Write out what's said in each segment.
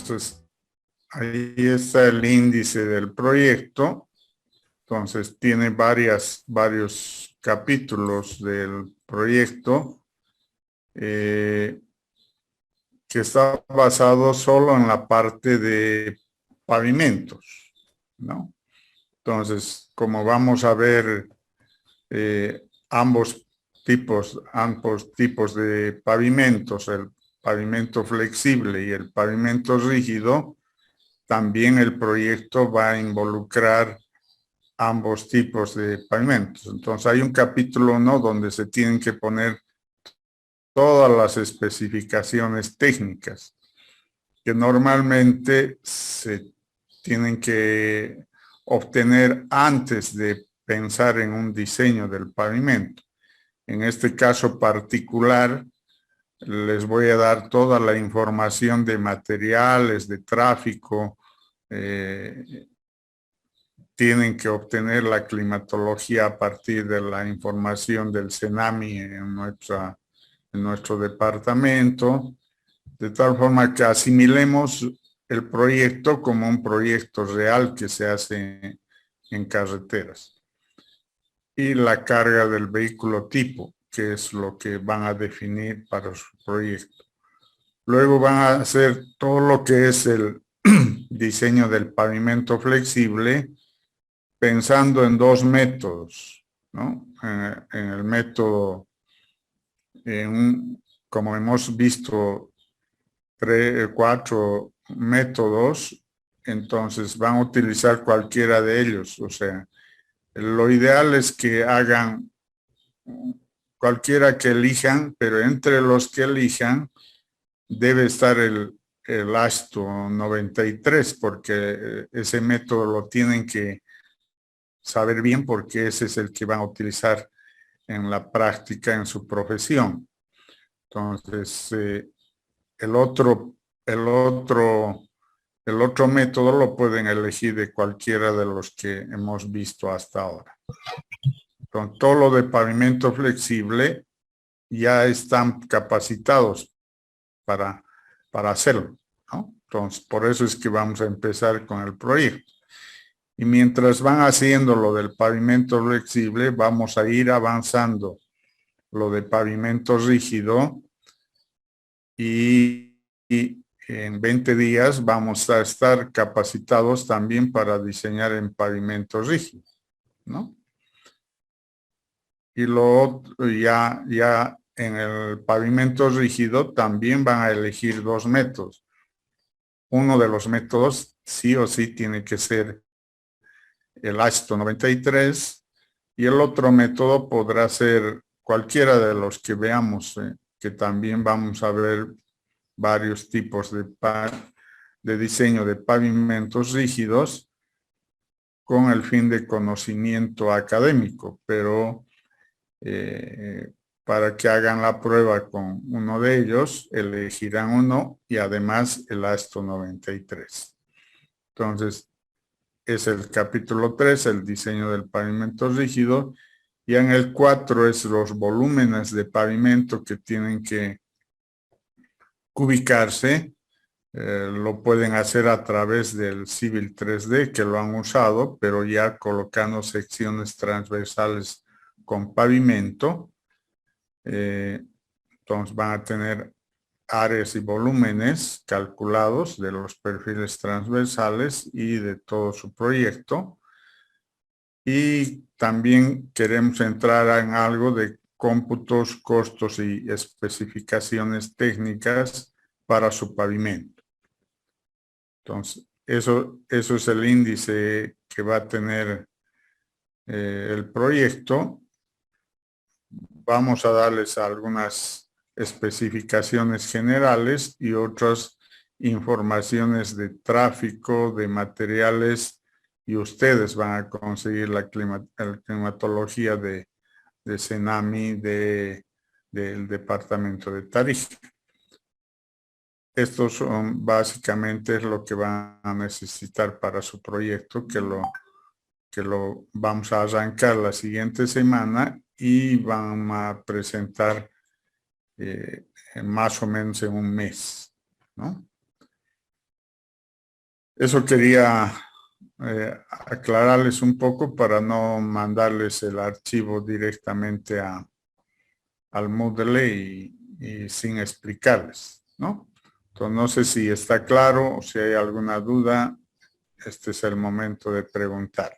Entonces, ahí está el índice del proyecto. Entonces, tiene varios capítulos del proyecto que está basado solo en la parte de pavimentos, ¿no? Entonces, como vamos a ver ambos tipos de pavimentos, el pavimento flexible y el pavimento rígido, también el proyecto va a involucrar ambos tipos de pavimentos. Entonces hay un capítulo 1 donde se tienen que poner todas las especificaciones técnicas que normalmente se tienen que obtener antes de pensar en un diseño del pavimento. En este caso particular, les voy a dar toda la información de materiales, de tráfico. Tienen que obtener la climatología a partir de la información del CENAMI en nuestro departamento, de tal forma que asimilemos el proyecto como un proyecto real que se hace en carreteras. Y la carga del vehículo tipo, que es lo que van a definir para su proyecto. Luego van a hacer todo lo que es el diseño del pavimento flexible, pensando en dos métodos, ¿no? En el método, como hemos visto, 4 métodos, entonces van a utilizar cualquiera de ellos. O sea, lo ideal es que hagan cualquiera que elijan, pero entre los que elijan debe estar el ASTO 93, porque ese método lo tienen que saber bien, porque ese es el que van a utilizar en la práctica en su profesión. Entonces, el otro método lo pueden elegir de cualquiera de los que hemos visto hasta ahora. Con todo lo de pavimento flexible ya están capacitados para hacerlo, ¿no? Entonces, por eso es que vamos a empezar con el proyecto. Y mientras van haciendo lo del pavimento flexible, vamos a ir avanzando lo de pavimento rígido y en 20 días vamos a estar capacitados también para diseñar en pavimento rígido, ¿no? Y ya en el pavimento rígido también van a elegir 2 métodos. Uno de los métodos sí o sí tiene que ser el ASTO 93 y el otro método podrá ser cualquiera de los que veamos, que también vamos a ver varios tipos de diseño de pavimentos rígidos con el fin de conocimiento académico, pero para que hagan la prueba con uno de ellos, elegirán uno y además el ASTO 93. Entonces, es el capítulo 3, el diseño del pavimento rígido, y en el 4 es los volúmenes de pavimento que tienen que ubicarse. Lo pueden hacer a través del Civil 3D, que lo han usado, pero ya colocando secciones transversales con pavimento. Entonces van a tener áreas y volúmenes calculados de los perfiles transversales y de todo su proyecto. Y también queremos entrar en algo de cómputos, costos y especificaciones técnicas para su pavimento. Entonces, eso es el índice que va a tener el proyecto. Vamos a darles algunas especificaciones generales y otras informaciones de tráfico, de materiales, y ustedes van a conseguir la climatología de CENAMI del departamento de Tarija. Estos son básicamente lo que van a necesitar para su proyecto, que lo vamos a arrancar la siguiente semana y van a presentar más o menos en un mes, ¿no? Eso quería aclararles un poco para no mandarles el archivo directamente al Moodle y sin explicarles, ¿no? Entonces, no sé si está claro o si hay alguna duda. Este es el momento de preguntar.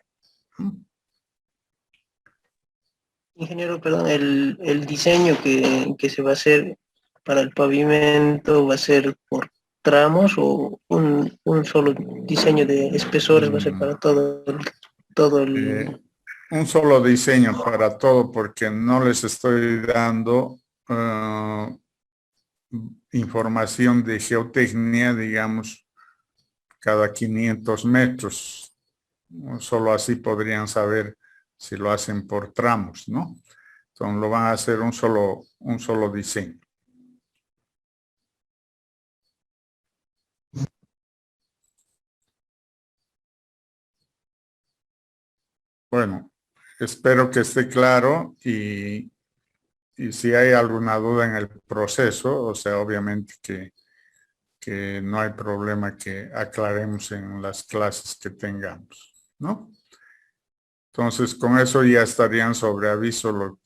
Ingeniero, perdón, el diseño que se va a hacer para el pavimento va a ser por tramos o un solo diseño de espesores va a ser para todo el... Un solo diseño para todo porque no les estoy dando información de geotecnia, digamos, cada 500 metros. Solo así podrían saber si lo hacen por tramos, ¿no? Entonces lo van a hacer un solo diseño. Bueno, espero que esté claro y si hay alguna duda en el proceso, o sea, obviamente que no hay problema que aclaremos en las clases que tengamos, ¿no? Entonces, con eso ya estarían sobre aviso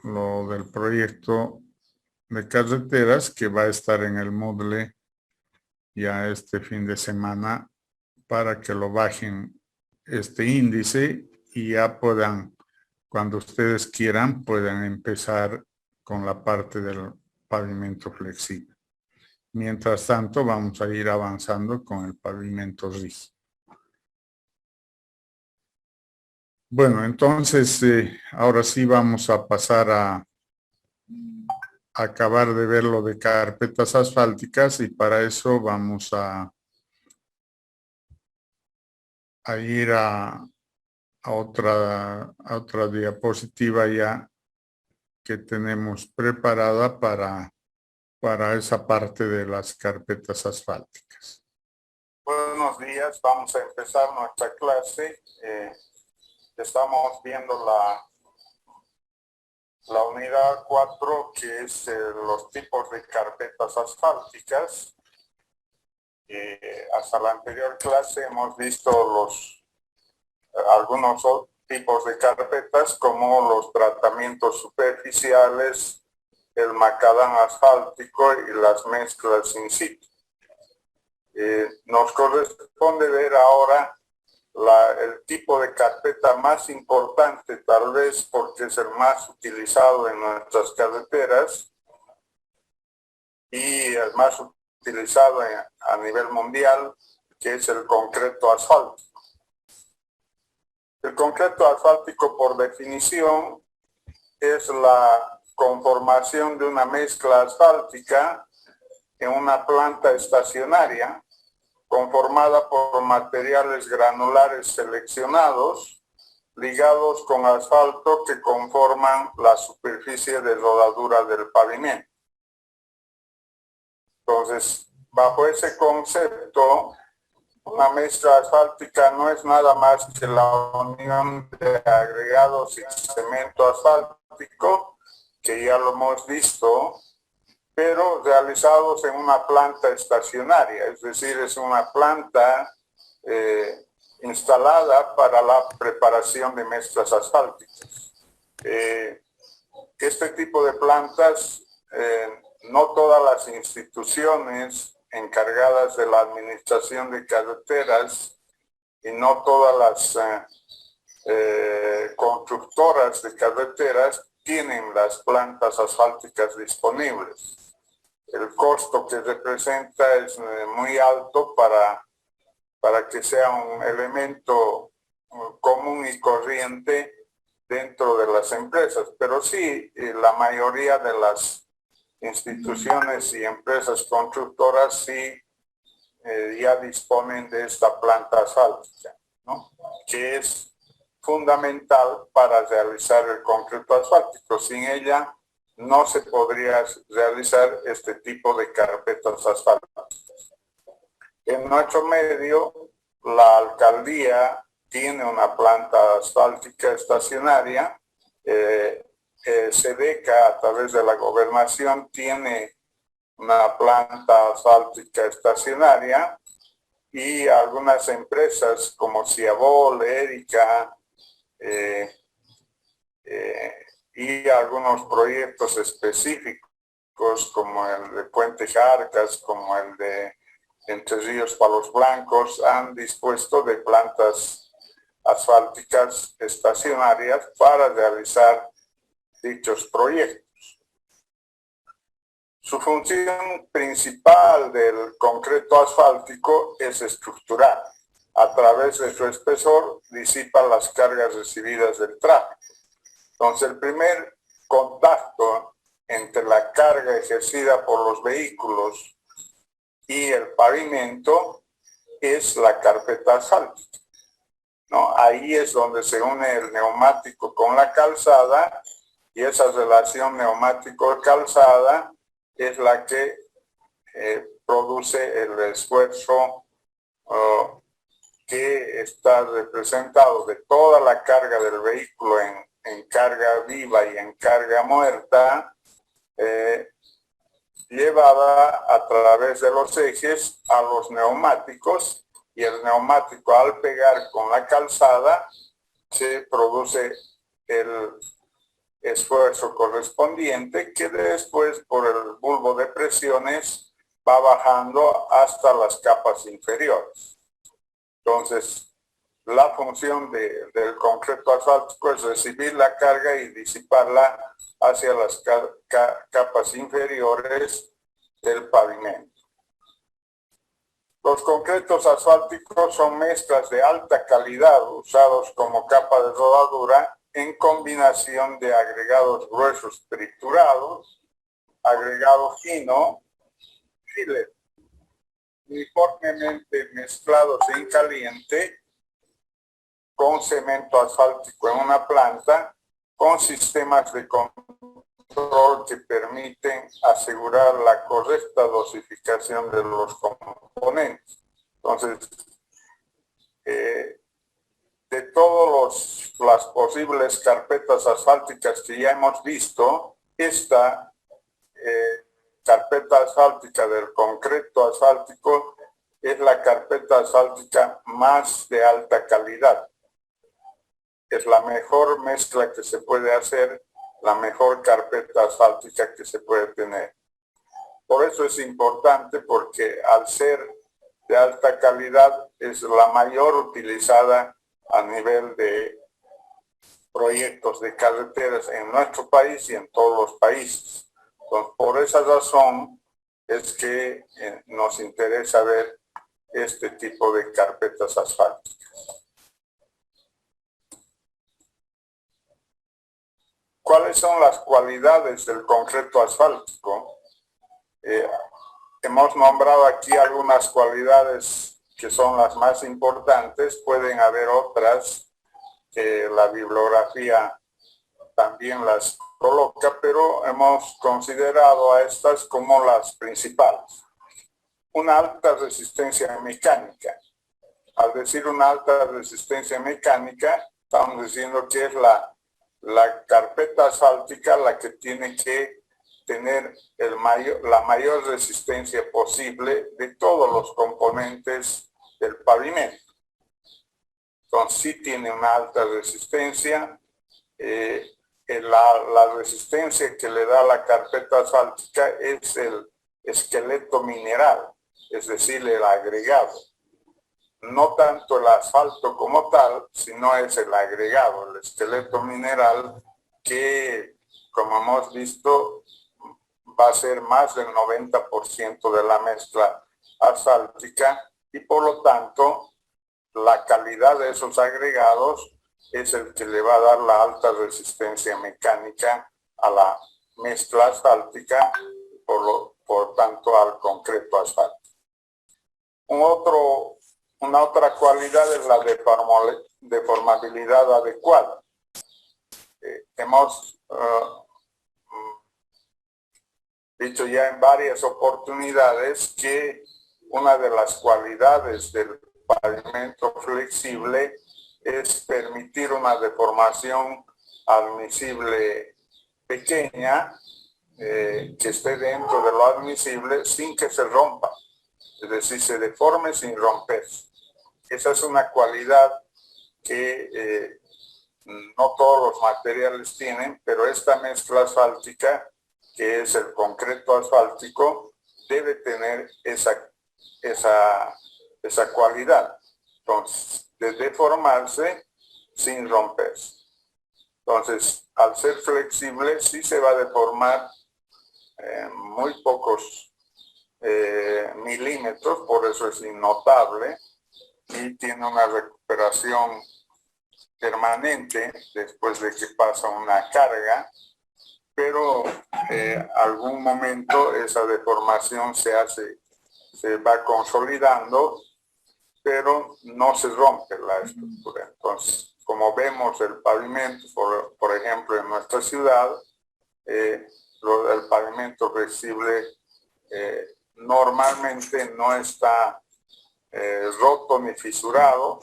lo del proyecto de carreteras que va a estar en el Moodle ya este fin de semana para que lo bajen este índice y ya puedan, cuando ustedes quieran, puedan empezar con la parte del pavimento flexible. Mientras tanto, vamos a ir avanzando con el pavimento rígido. Bueno, entonces, ahora sí vamos a pasar a acabar de ver lo de carpetas asfálticas y para eso vamos a ir a otra diapositiva ya que tenemos preparada para esa parte de las carpetas asfálticas. Buenos días, vamos a empezar nuestra clase. Estamos viendo la unidad 4, que es los tipos de carpetas asfálticas. Hasta la anterior clase hemos visto algunos tipos de carpetas como los tratamientos superficiales, el macadam asfáltico y las mezclas in situ. Nos corresponde ver ahora el tipo de carpeta más importante, tal vez porque es el más utilizado en nuestras carreteras y el más utilizado a nivel mundial, que es el concreto asfáltico. El concreto asfáltico, por definición, es la conformación de una mezcla asfáltica en una planta estacionaria conformada por materiales granulares seleccionados ligados con asfalto que conforman la superficie de rodadura del pavimento. Entonces, bajo ese concepto, una mezcla asfáltica no es nada más que la unión de agregados y cemento asfáltico, que ya lo hemos visto, pero realizados en una planta estacionaria, es decir, es una planta instalada para la preparación de mezclas asfálticas. Este tipo de plantas, no todas las instituciones encargadas de la administración de carreteras y no todas las constructoras de carreteras tienen las plantas asfálticas disponibles. El costo que representa es muy alto para que sea un elemento común y corriente dentro de las empresas, pero sí, la mayoría de las instituciones y empresas constructoras sí ya disponen de esta planta asfáltica, ¿no? Que es fundamental para realizar el concreto asfáltico. Sin ella no se podría realizar este tipo de carpetas asfálticas. En nuestro medio, la alcaldía tiene una planta asfáltica estacionaria. SEDECA, a través de la gobernación, tiene una planta asfáltica estacionaria y algunas empresas como Ciabol, Erica, y algunos proyectos específicos como el de Puente Jarcas, como el de Entre Ríos Palos Blancos, han dispuesto de plantas asfálticas estacionarias para realizar dichos proyectos. Su función principal del concreto asfáltico es estructural. A través de su espesor disipa las cargas recibidas del tráfico. Entonces, el primer contacto entre la carga ejercida por los vehículos y el pavimento es la carpeta asfáltica, ¿no? Ahí es donde se une el neumático con la calzada, y esa relación neumático-calzada es la que produce el esfuerzo que está representado de toda la carga del vehículo en carga viva y en carga muerta, llevada a través de los ejes a los neumáticos, y el neumático, al pegar con la calzada, se produce el esfuerzo correspondiente, que después por el bulbo de presiones va bajando hasta las capas inferiores. Entonces, la función del concreto asfáltico es recibir la carga y disiparla hacia las capas inferiores del pavimento. Los concretos asfálticos son mezclas de alta calidad usados como capa de rodadura en combinación de agregados gruesos triturados, agregado fino, filet, uniformemente mezclados en caliente con cemento asfáltico en una planta, con sistemas de control que permiten asegurar la correcta dosificación de los componentes. Entonces, de todas las posibles carpetas asfálticas que ya hemos visto, esta carpeta asfáltica del concreto asfáltico es la carpeta asfáltica más de alta calidad. Es la mejor mezcla que se puede hacer, la mejor carpeta asfáltica que se puede tener. Por eso es importante, porque al ser de alta calidad es la mayor utilizada a nivel de proyectos de carreteras en nuestro país y en todos los países. Entonces, por esa razón es que nos interesa ver este tipo de carpetas asfálticas. ¿Cuáles son las cualidades del concreto asfáltico? Hemos nombrado aquí algunas cualidades que son las más importantes. Pueden haber otras que la bibliografía también las coloca, pero hemos considerado a estas como las principales. Una alta resistencia mecánica. Al decir una alta resistencia mecánica, estamos diciendo que es la carpeta asfáltica la que tiene que tener la mayor resistencia posible de todos los componentes del pavimento. Entonces, sí tiene una alta resistencia. La resistencia que le da la carpeta asfáltica es el esqueleto mineral, es decir, el agregado. No tanto el asfalto como tal, sino es el agregado, el esqueleto mineral, que, como hemos visto, va a ser más del 90% de la mezcla asfáltica, y por lo tanto la calidad de esos agregados es el que le va a dar la alta resistencia mecánica a la mezcla asfáltica, por tanto al concreto asfáltico. Una otra cualidad es la deformabilidad adecuada. Hemos dicho ya en varias oportunidades que una de las cualidades del pavimento flexible es permitir una deformación admisible pequeña, que esté dentro de lo admisible sin que se rompa. es decir, se deforme sin romperse. Esa es una cualidad que no todos los materiales tienen, pero esta mezcla asfáltica, que es el concreto asfáltico, debe tener esa cualidad. Entonces, de deformarse sin romperse. Entonces, al ser flexible, sí se va a deformar muy pocos milímetros, por eso es innotable, y tiene una recuperación permanente después de que pasa una carga, pero algún momento esa deformación se va consolidando, pero no se rompe la estructura. Entonces, como vemos el pavimento, por ejemplo, en nuestra ciudad, el pavimento flexible normalmente no está roto ni fisurado,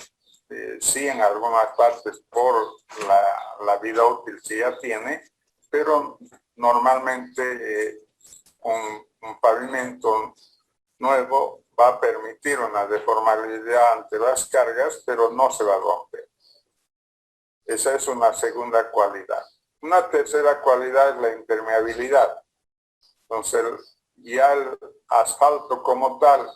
sí en algunas partes por la vida útil que ya tiene, pero normalmente un pavimento nuevo va a permitir una deformabilidad ante las cargas, pero no se va a romper. Esa es una segunda cualidad. Una tercera cualidad es la impermeabilidad. Entonces, ya el asfalto como tal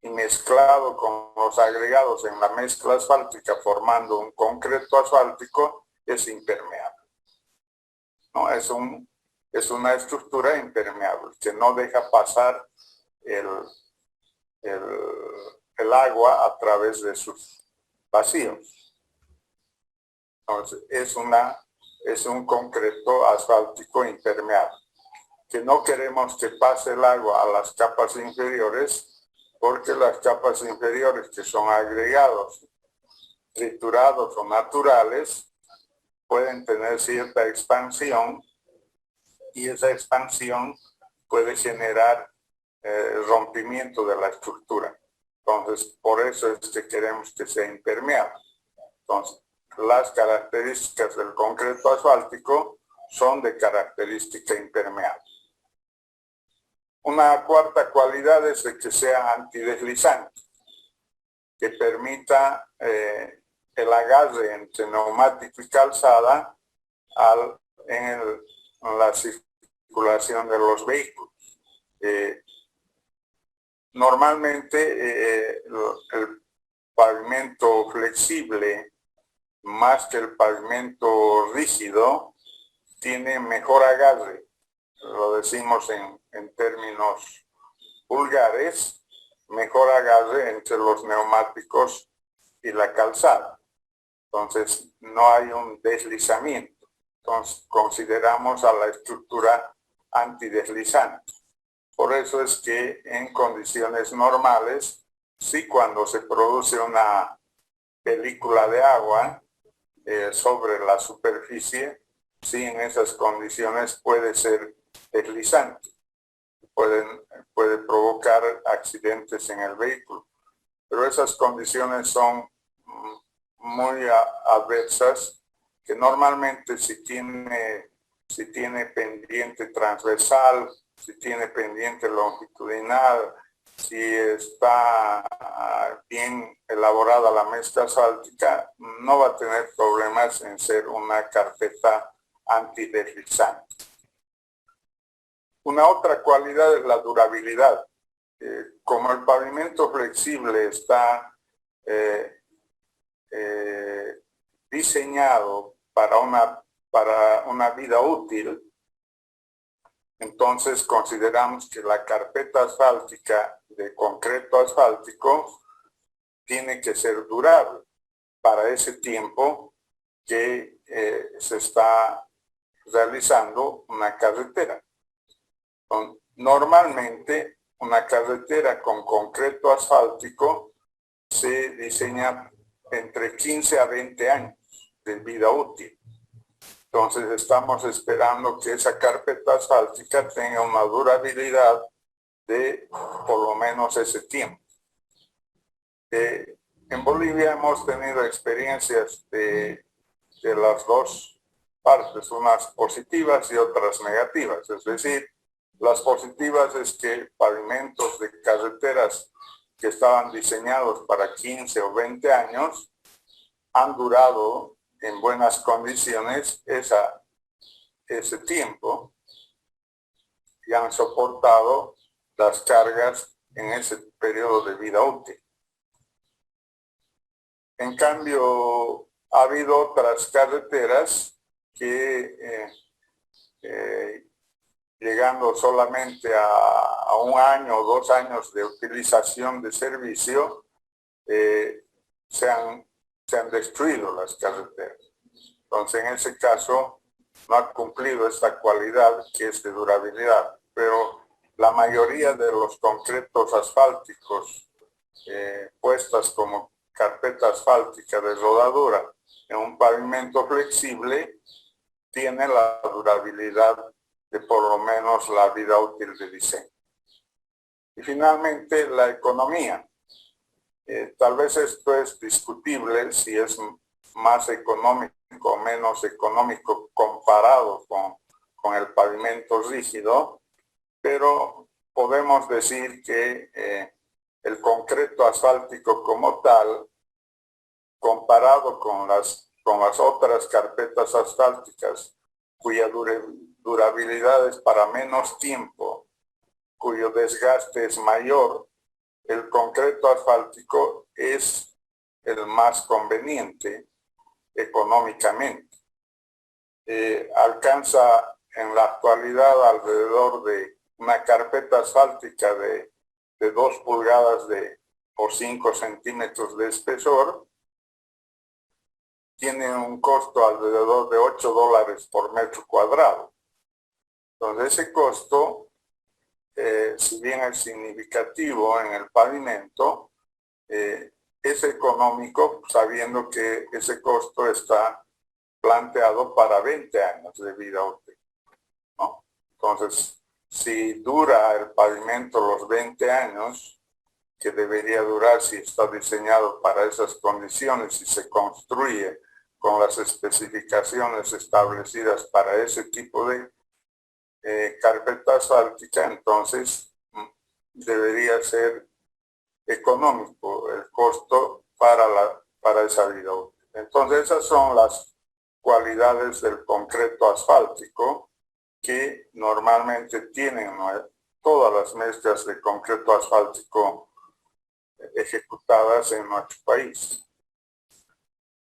y mezclado con los agregados en la mezcla asfáltica formando un concreto asfáltico es impermeable. ¿No? Es una estructura impermeable que no deja pasar el agua a través de sus vacíos. Entonces, es un concreto asfáltico impermeable, que no queremos que pase el agua a las capas inferiores, porque las capas inferiores, que son agregados, triturados o naturales, pueden tener cierta expansión, y esa expansión puede generar rompimiento de la estructura. Entonces, por eso es que queremos que sea impermeable. Entonces, las características del concreto asfáltico son de característica impermeable. Una cuarta cualidad es de que sea antideslizante, que permita el agarre entre neumático y calzada en la circulación de los vehículos. Normalmente el pavimento flexible, más que el pavimento rígido, tiene mejor agarre. Lo decimos en términos vulgares, mejor agarre entre los neumáticos y la calzada. Entonces, no hay un deslizamiento. Entonces, consideramos a la estructura antideslizante. Por eso es que en condiciones normales, sí, cuando se produce una película de agua sobre la superficie, sí, en esas condiciones puede ser deslizante. Puede provocar accidentes en el vehículo. Pero esas condiciones son muy adversas, que normalmente si tiene pendiente transversal, si tiene pendiente longitudinal, si está bien elaborada la mezcla asfáltica, no va a tener problemas en ser una carpeta antideslizante. Una otra cualidad es la durabilidad. Como el pavimento flexible está diseñado para una vida útil, entonces consideramos que la carpeta asfáltica de concreto asfáltico tiene que ser durable para ese tiempo que se está realizando una carretera. Normalmente una carretera con concreto asfáltico se diseña entre 15 a 20 años de vida útil. Entonces estamos esperando que esa carpeta asfáltica tenga una durabilidad de por lo menos ese tiempo. En Bolivia hemos tenido experiencias de las dos partes, unas positivas y otras negativas. Es decir, Las positivas es que pavimentos de carreteras que estaban diseñados para 15 o 20 años han durado en buenas condiciones ese tiempo y han soportado las cargas en ese periodo de vida útil. En cambio, ha habido otras carreteras que llegando solamente a 1 año o 2 años de utilización de servicio, se han destruido las carreteras. Entonces, en ese caso, no ha cumplido esta cualidad que es de durabilidad. Pero la mayoría de los concretos asfálticos puestas como carpeta asfáltica de rodadura en un pavimento flexible tiene la durabilidad de por lo menos la vida útil de diseño. Y finalmente, la economía. Tal vez esto es discutible si es más económico o menos económico comparado con el pavimento rígido, pero podemos decir que el concreto asfáltico como tal, comparado con las otras carpetas asfálticas, cuya durabilidad es para menos tiempo, cuyo desgaste es mayor, el concreto asfáltico es el más conveniente económicamente. Alcanza en la actualidad alrededor de una carpeta asfáltica de 2 pulgadas o 5 centímetros de espesor, tiene un costo alrededor de $8 por metro cuadrado. Entonces ese costo, si bien es significativo en el pavimento, es económico sabiendo que ese costo está planteado para 20 años de vida útil, ¿no? Entonces, si dura el pavimento los 20 años, que debería durar si está diseñado para esas condiciones y se construye con las especificaciones establecidas para ese tipo de carpeta asfáltica, entonces debería ser económico el costo para esa vida útil. Entonces esas son las cualidades del concreto asfáltico que normalmente tienen, ¿no?, todas las mezclas de concreto asfáltico ejecutadas en nuestro país.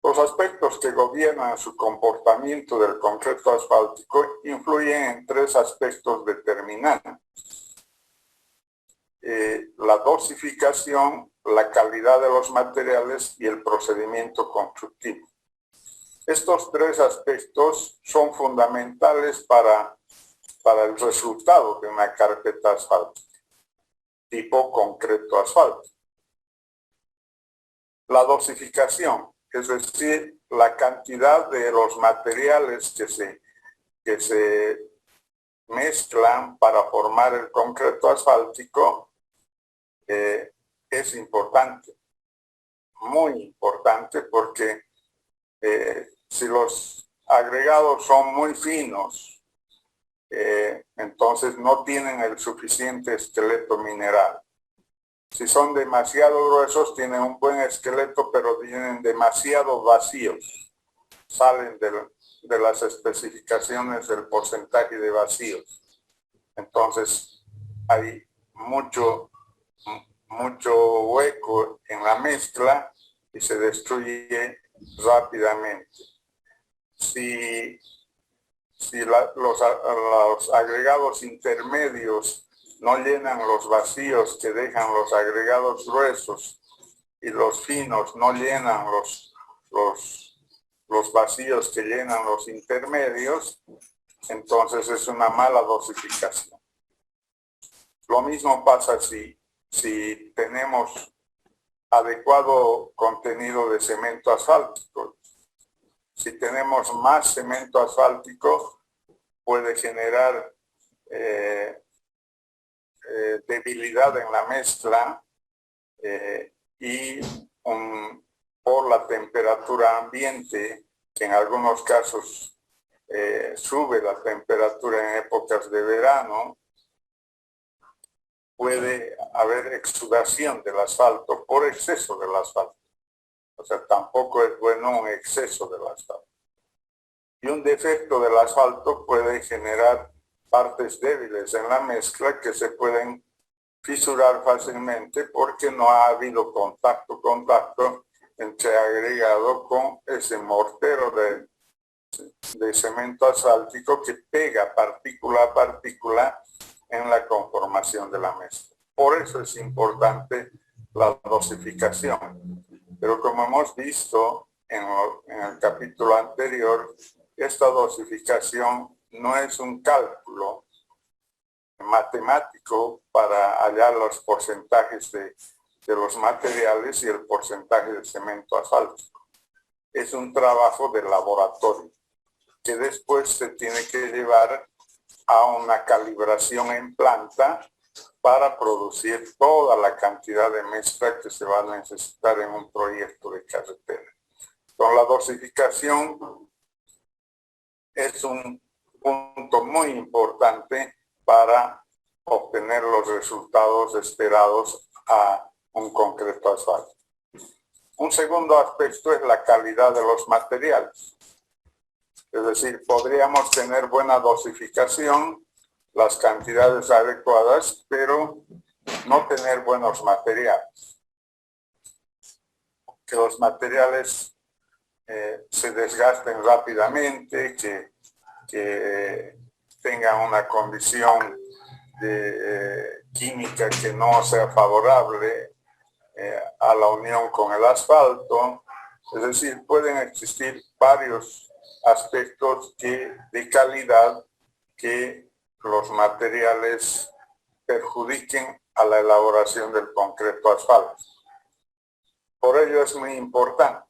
Los aspectos que gobiernan su comportamiento del concreto asfáltico influyen en 3 aspectos determinantes: la dosificación, la calidad de los materiales y el procedimiento constructivo. Estos 3 aspectos son fundamentales para el resultado de una carpeta asfáltica tipo concreto asfáltico. La dosificación, es decir, la cantidad de los materiales que se mezclan para formar el concreto asfáltico, es importante, muy importante, porque si los agregados son muy finos, entonces no tienen el suficiente esqueleto mineral. Si son demasiado gruesos, tienen un buen esqueleto, pero tienen demasiado vacíos. Salen de las especificaciones del porcentaje de vacíos. Entonces, hay mucho hueco en la mezcla y se destruye rápidamente. Si los agregados intermedios no llenan los vacíos que dejan los agregados gruesos y los finos no llenan los vacíos que llenan los intermedios, entonces es una mala dosificación. Lo mismo pasa si tenemos adecuado contenido de cemento asfáltico. Si tenemos más cemento asfáltico, puede generar debilidad en la mezcla y por la temperatura ambiente, que en algunos casos sube la temperatura en épocas de verano, puede haber exudación del asfalto por exceso del asfalto. O sea, tampoco es bueno un exceso del asfalto. Y un defecto del asfalto puede generar partes débiles en la mezcla que se pueden fisurar fácilmente porque no ha habido contacto entre agregado con ese mortero de cemento asfáltico que pega partícula a partícula en la conformación de la mezcla. Por eso es importante la dosificación. Pero como hemos visto en el capítulo anterior, esta dosificación no es un cálculo matemático para hallar los porcentajes de los materiales y el porcentaje de cemento asfáltico. Es un trabajo de laboratorio que después se tiene que llevar a una calibración en planta para producir toda la cantidad de mezcla que se va a necesitar en un proyecto de carretera. Con la dosificación es un punto muy importante para obtener los resultados esperados a un concreto asfalto. Un segundo aspecto es la calidad de los materiales. Es decir, podríamos tener buena dosificación, las cantidades adecuadas, pero no tener buenos materiales. Que los materiales se desgasten rápidamente, que tengan una condición química que no sea favorable a la unión con el asfalto. Es decir, pueden existir varios aspectos de calidad que los materiales perjudiquen a la elaboración del concreto asfalto. Por ello es muy importante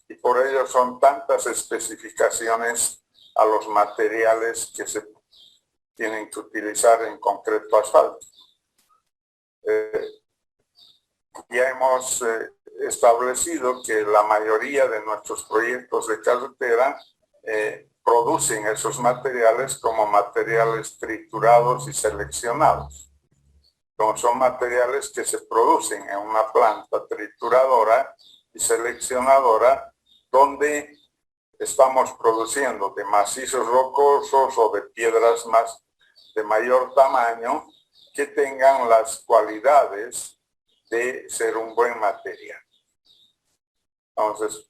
y por ello son tantas especificaciones a los materiales que se tienen que utilizar en concreto asfalto. Ya hemos establecido que la mayoría de nuestros proyectos de carretera producen esos materiales como materiales triturados y seleccionados. Son materiales que se producen en una planta trituradora y seleccionadora donde estamos produciendo de macizos rocosos o de piedras de mayor tamaño que tengan las cualidades de ser un buen material. Entonces,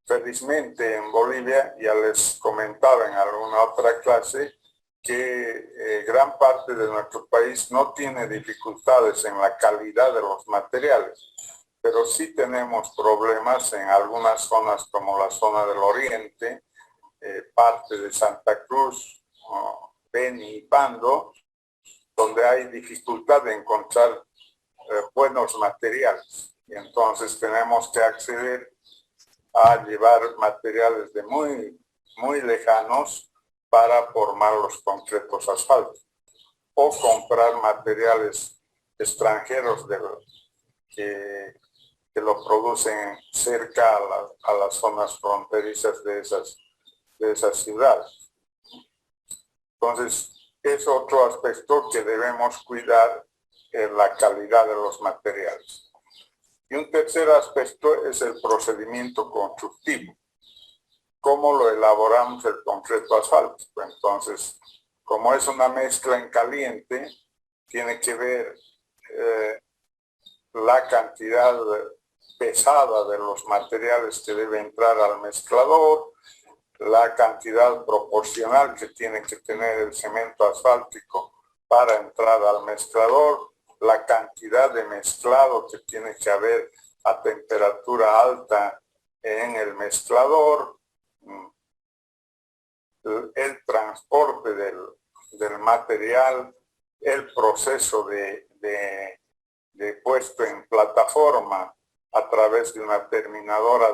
felizmente en Bolivia, ya les comentaba en alguna otra clase, que gran parte de nuestro país no tiene dificultades en la calidad de los materiales, pero sí tenemos problemas en algunas zonas como la zona del Oriente, parte de Santa Cruz, Beni y Pando, donde hay dificultad de encontrar buenos materiales. Y entonces tenemos que acceder a llevar materiales de muy lejanos para formar los concretos asfaltos, o comprar materiales extranjeros que lo producen cerca a las zonas fronterizas de esas ciudades. Entonces, es otro aspecto que debemos cuidar, la calidad de los materiales. Y un tercer aspecto es el procedimiento constructivo. ¿Cómo lo elaboramos el concreto asfáltico? Entonces, como es una mezcla en caliente, tiene que ver la cantidad pesada de los materiales que debe entrar al mezclador, la cantidad proporcional que tiene que tener el cemento asfáltico para entrar al mezclador, la cantidad de mezclado que tiene que haber a temperatura alta en el mezclador, el transporte del material, el proceso de puesto en plataforma a través de una terminadora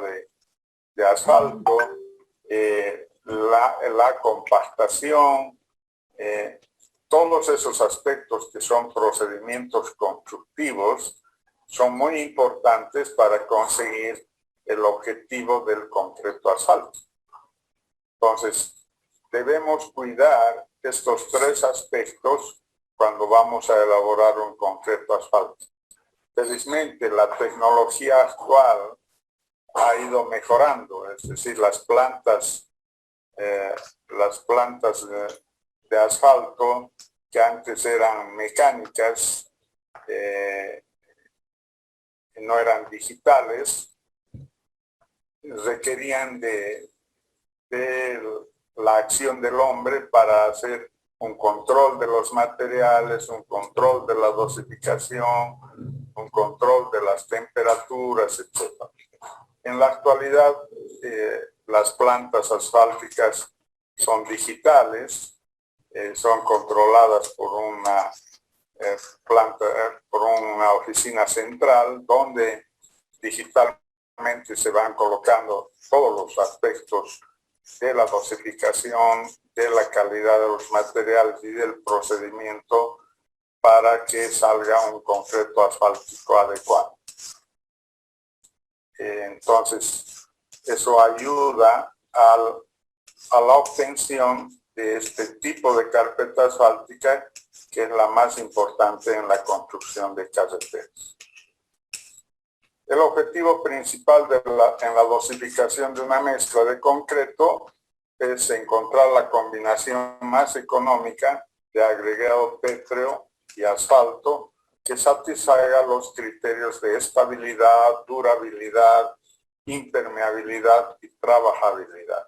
de asfalto, la compactación, todos esos aspectos que son procedimientos constructivos son muy importantes para conseguir el objetivo del concreto asfalto. Entonces, debemos cuidar estos tres aspectos cuando vamos a elaborar un concreto asfáltico. Felizmente la tecnología actual ha ido mejorando, es decir, las plantas de asfalto que antes eran mecánicas, no eran digitales, requerían de la acción del hombre para hacer un control de los materiales, un control de la dosificación, un control de las temperaturas, etc. En la actualidad, las plantas asfálticas son digitales, son controladas por una por una oficina central donde digitalmente se van colocando todos los aspectos de la dosificación, de la calidad de los materiales y del procedimiento para que salga un concreto asfáltico adecuado. Entonces, eso ayuda a la obtención de este tipo de carpeta asfáltica, que es la más importante en la construcción de carreteras. El objetivo principal en la dosificación de una mezcla de concreto es encontrar la combinación más económica de agregado pétreo y asfalto que satisfaga los criterios de estabilidad, durabilidad, impermeabilidad y trabajabilidad.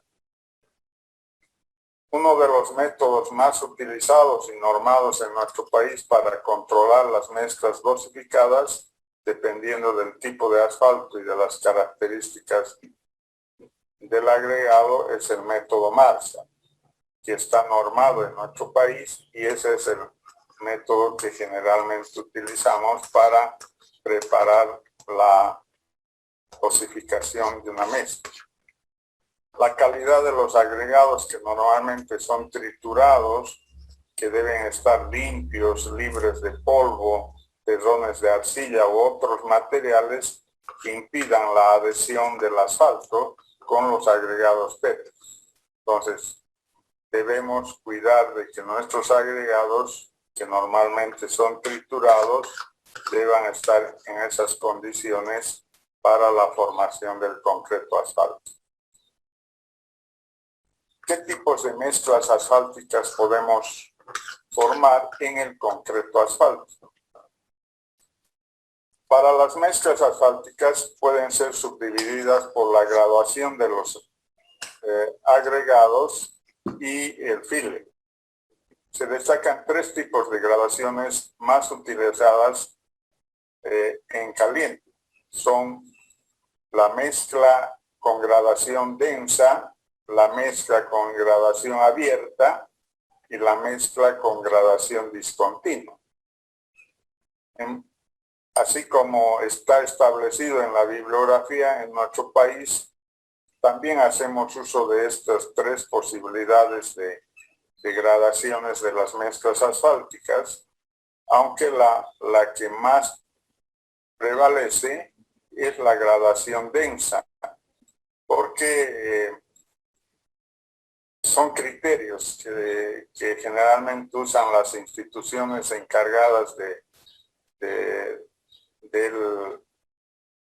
Uno de los métodos más utilizados y normados en nuestro país para controlar las mezclas dosificadas, dependiendo del tipo de asfalto y de las características del agregado, es el método Marsa, que está normado en nuestro país, y ese es el método que generalmente utilizamos para preparar la dosificación de una mezcla. La calidad de los agregados, que normalmente son triturados, que deben estar limpios, libres de polvo, terrones de arcilla u otros materiales que impidan la adhesión del asfalto con los agregados pétreos. Entonces, debemos cuidar de que nuestros agregados, que normalmente son triturados, deban estar en esas condiciones para la formación del concreto asfáltico. ¿Qué tipos de mezclas asfálticas podemos formar en el concreto asfáltico? Para las mezclas asfálticas pueden ser subdivididas por la graduación de los agregados y el file. Se destacan tres tipos de graduaciones más utilizadas en caliente. Son la mezcla con gradación densa, la mezcla con gradación abierta y la mezcla con gradación discontinua. Así como está establecido en la bibliografía en nuestro país, también hacemos uso de estas tres posibilidades de gradaciones de las mezclas asfálticas, aunque la que más prevalece es la gradación densa, porque son criterios que generalmente usan las instituciones encargadas de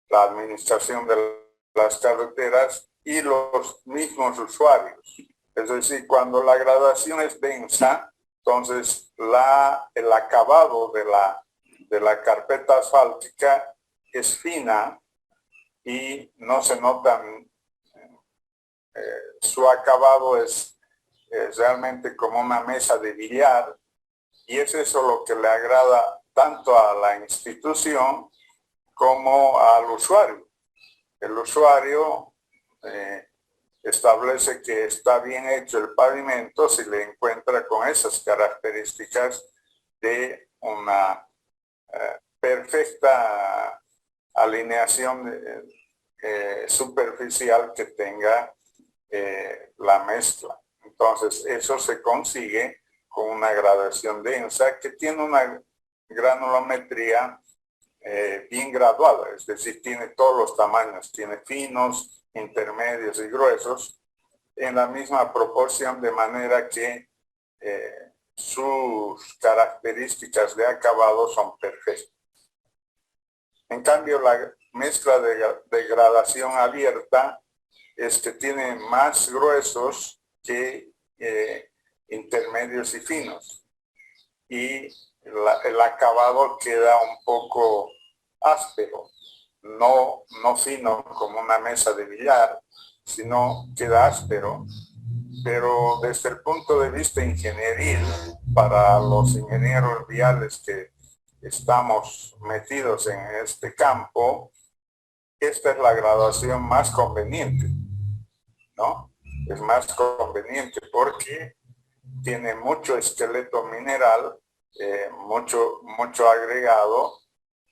la administración de las carreteras y los mismos usuarios. Es decir, cuando la gradación es densa, entonces el acabado de la carpeta asfáltica es fina y no se notan, su acabado es realmente como una mesa de billar, y es eso lo que le agrada tanto a la institución como al usuario. El usuario establece que está bien hecho el pavimento si le encuentra con esas características de una perfecta alineación superficial que tenga la mezcla. Entonces, eso se consigue con una gradación densa que tiene una granulometría bien graduada, es decir, tiene todos los tamaños, tiene finos, intermedios y gruesos en la misma proporción, de manera que sus características de acabado son perfectas. En cambio, la mezcla de gradación abierta es que tiene más gruesos que intermedios y finos. Y el acabado queda un poco áspero, no fino como una mesa de billar, sino queda áspero. Pero desde el punto de vista ingenieril, para los ingenieros viales que estamos metidos en este campo, esta es la gradación más conveniente, ¿no? Es más conveniente porque tiene mucho esqueleto mineral, mucho agregado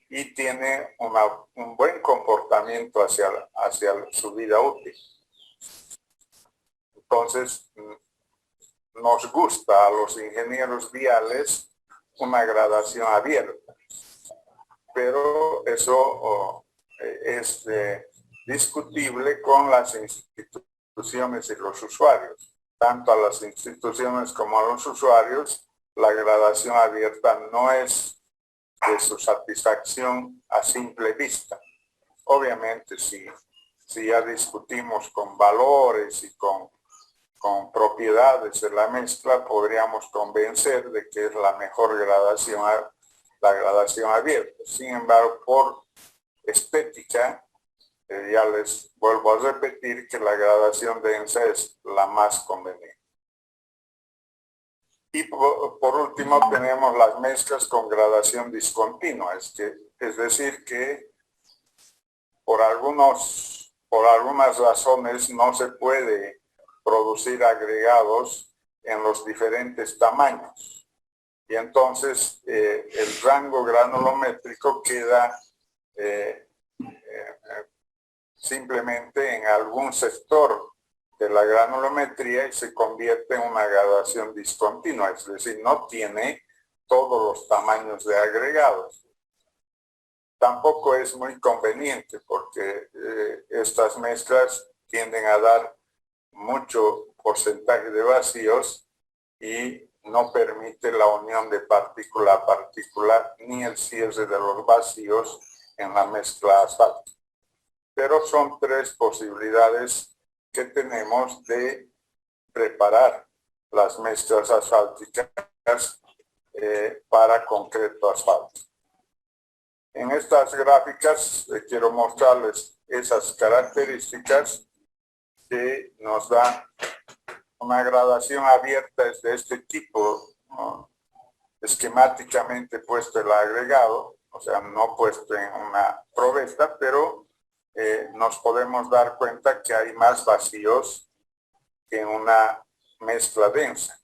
y tiene un buen comportamiento hacia su vida útil. Entonces, nos gusta a los ingenieros viales una gradación abierta, pero eso es discutible con las instituciones y los usuarios. Tanto a las instituciones como a los usuarios, la gradación abierta no es de su satisfacción a simple vista. Obviamente, si ya discutimos con valores y con propiedades de la mezcla, podríamos convencer de que es la mejor gradación, la gradación abierta. Sin embargo, por estética, ya les vuelvo a repetir que la gradación densa es la más conveniente. Y por último tenemos las mezclas con gradación discontinua, es decir que por algunas razones no se puede producir agregados en los diferentes tamaños. Y entonces el rango granulométrico queda simplemente en algún sector de la granulometría y se convierte en una gradación discontinua, es decir, no tiene todos los tamaños de agregados. Tampoco es muy conveniente porque estas mezclas tienden a dar mucho porcentaje de vacíos y no permite la unión de partícula a partícula ni el cierre de los vacíos en la mezcla asfáltica. Pero son tres posibilidades que tenemos de preparar las mezclas asfálticas para concreto asfáltico. En estas gráficas quiero mostrarles esas características que nos dan una gradación abierta es de este tipo, ¿no? Esquemáticamente puesto el agregado, o sea, no puesto en una probeta, pero nos podemos dar cuenta que hay más vacíos que en una mezcla densa.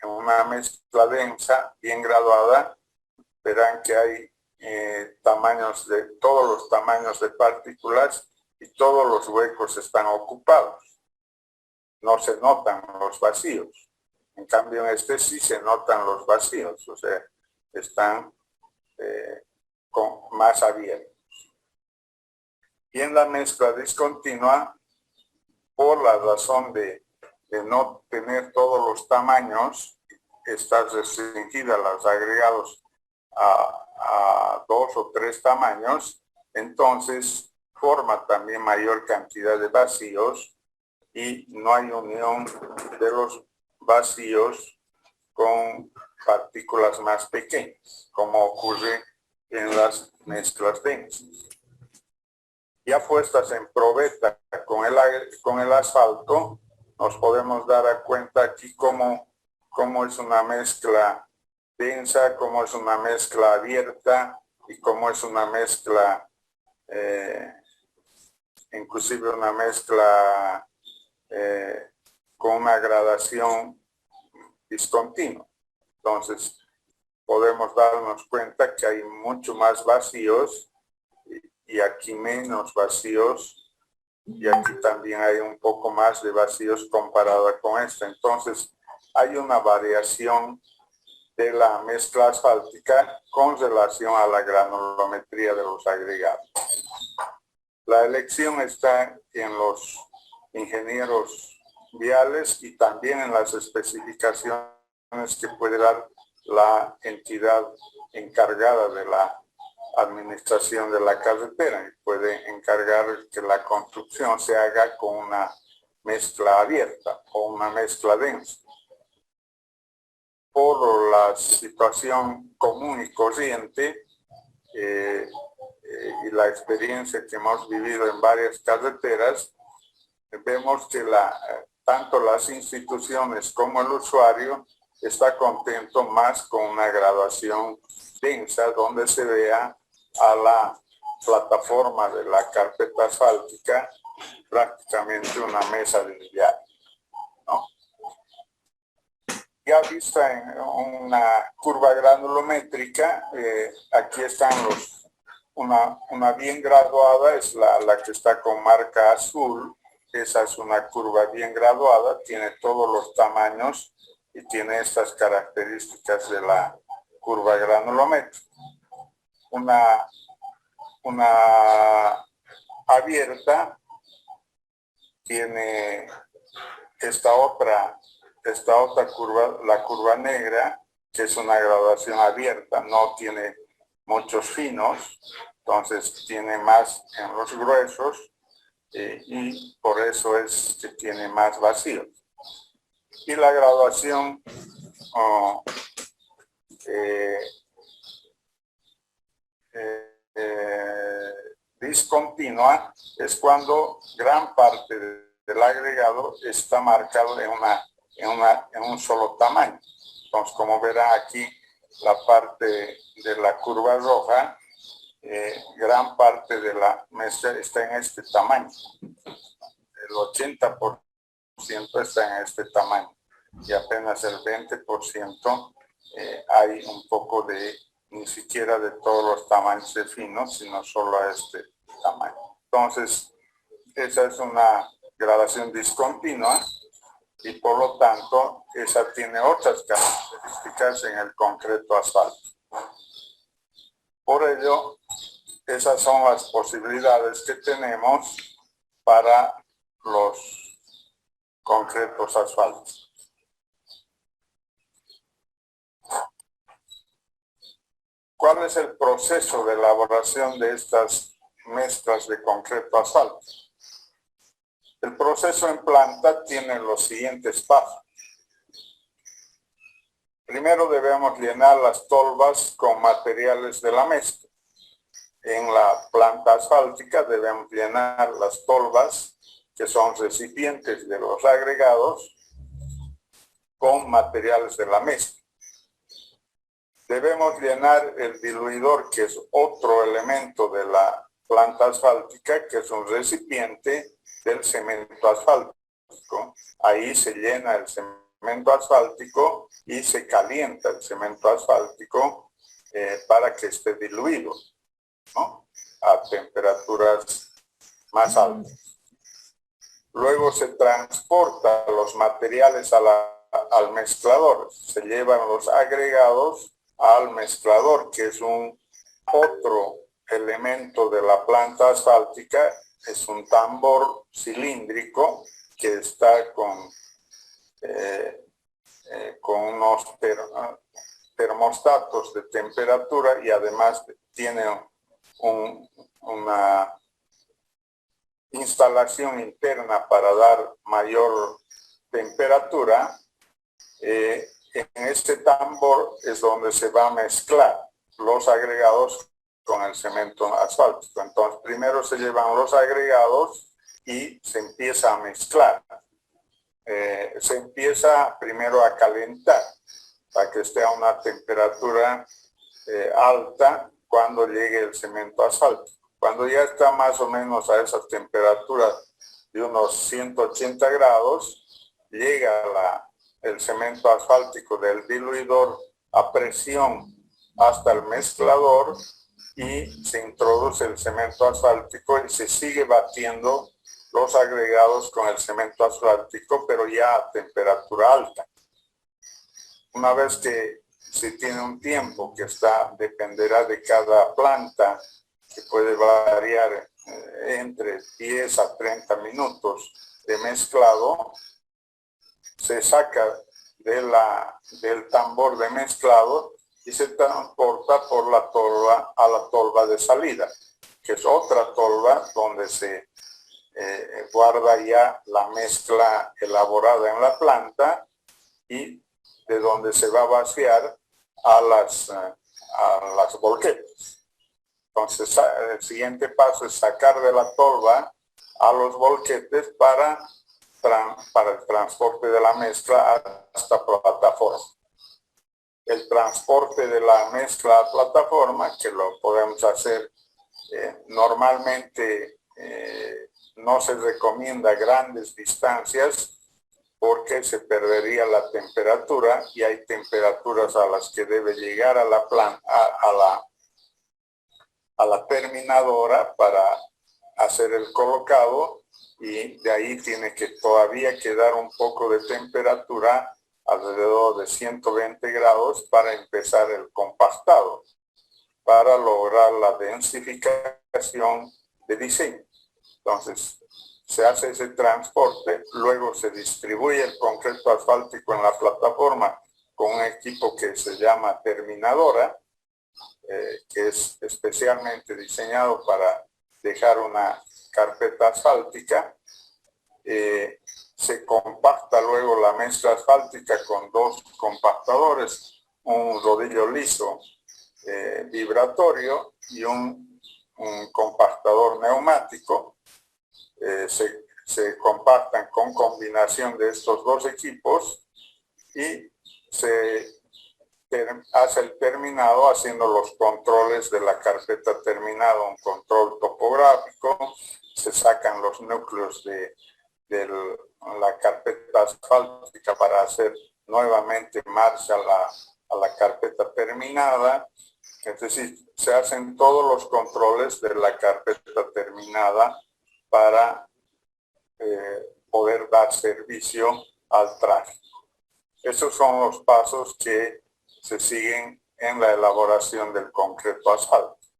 En una mezcla densa, bien graduada, verán que hay todos los tamaños de partículas y todos los huecos están ocupados. No se notan los vacíos. En cambio, en este sí se notan los vacíos, o sea, están más abiertos. Y en la mezcla discontinua, por la razón de no tener todos los tamaños, está restringida los agregados a 2 o 3 tamaños, entonces forma también mayor cantidad de vacíos y no hay unión de los vacíos con partículas más pequeñas, como ocurre en las mezclas densas. Ya puestas en probeta con el asfalto, nos podemos dar cuenta aquí cómo es una mezcla densa, cómo es una mezcla abierta y cómo es una mezcla, inclusive una mezcla con una gradación discontinua. Entonces, podemos darnos cuenta que hay mucho más vacíos y aquí menos vacíos y aquí también hay un poco más de vacíos comparado con esta. Entonces, hay una variación de la mezcla asfáltica con relación a la granulometría de los agregados. La elección está en los ingenieros viales y también en las especificaciones que puede dar la entidad encargada de la administración de la carretera, y puede encargar que la construcción se haga con una mezcla abierta o una mezcla densa. Por la situación común y corriente y la experiencia que hemos vivido en varias carreteras, vemos que tanto las instituciones como el usuario está contento más con una graduación densa donde se vea a la plataforma de la carpeta asfáltica prácticamente una mesa de billar, ¿no? Ya vista en una curva granulométrica, aquí están una bien graduada, es la que está con marca azul. Esa es una curva bien graduada, tiene todos los tamaños y tiene estas características de la curva granulométrica. Una abierta tiene esta otra curva, la curva negra, que es una graduación abierta, no tiene muchos finos, entonces tiene más en los gruesos y por eso es que tiene más vacíos. Y la graduación discontinua es cuando gran parte del agregado está marcado en un solo tamaño. Entonces, como verán aquí, la parte de la curva roja, gran parte de la mezcla está en este tamaño. El 80% está en este tamaño y apenas el 20% hay un poco de, ni siquiera de todos los tamaños de finos, sino solo a este tamaño. Entonces, esa es una gradación discontinua y por lo tanto, esa tiene otras características en el concreto asfalto. Por ello, esas son las posibilidades que tenemos para los concretos asfaltos. ¿Cuál es el proceso de elaboración de estas mezclas de concreto asfalto? El proceso en planta tiene los siguientes pasos. Primero debemos llenar las tolvas con materiales de la mezcla. En la planta asfáltica debemos llenar las tolvas, que son recipientes de los agregados, con materiales de la mezcla. Debemos llenar el diluidor, que es otro elemento de la planta asfáltica, que es un recipiente del cemento asfáltico. Ahí se llena el cemento asfáltico y se calienta el cemento asfáltico para que esté diluido, ¿no?, a temperaturas más altas. Luego se transporta los materiales al mezclador. Se llevan los agregados al mezclador, que es otro elemento de la planta asfáltica. Es un tambor cilíndrico que está con unos termostatos de temperatura y además tiene una instalación interna para dar mayor temperatura. En este tambor es donde se va a mezclar los agregados con el cemento asfáltico. Entonces, primero se llevan los agregados y se empieza a mezclar. Se empieza primero a calentar para que esté a una temperatura alta cuando llegue el cemento asfáltico. Cuando ya está más o menos a esas temperaturas de unos 180 grados, llega el cemento asfáltico del diluidor a presión hasta el mezclador y se introduce el cemento asfáltico y se sigue batiendo los agregados con el cemento asfáltico, pero ya a temperatura alta. Una vez que se tiene un tiempo que dependerá de cada planta, que puede variar entre 10 a 30 minutos de mezclado, se saca del tambor de mezclado y se transporta por la tolva a la tolva de salida, que es otra tolva donde se guarda ya la mezcla elaborada en la planta y de donde se va a vaciar a las volquetas. Entonces, el siguiente paso es sacar de la tolva a los volquetes para el transporte de la mezcla hasta plataforma. El transporte de la mezcla a plataforma, que lo podemos hacer normalmente, no se recomienda grandes distancias porque se perdería la temperatura y hay temperaturas a las que debe llegar a la terminadora para hacer el colocado, y de ahí tiene que todavía quedar un poco de temperatura, alrededor de 120 grados, para empezar el compactado, para lograr la densificación de diseño. Entonces, se hace ese transporte, luego se distribuye el concreto asfáltico en la plataforma con un equipo que se llama terminadora, que es especialmente diseñado para dejar una carpeta asfáltica. Se compacta luego la mezcla asfáltica con dos compactadores, un rodillo liso vibratorio y un compactador neumático. Se compactan con combinación de estos dos equipos y se hace el terminado haciendo los controles de la carpeta terminada, un control topográfico, se sacan los núcleos de la carpeta asfáltica para hacer nuevamente marcha a la carpeta terminada. Es decir, se hacen todos los controles de la carpeta terminada para poder dar servicio al tráfico. Esos son los pasos que se siguen en la elaboración del concreto asfáltico.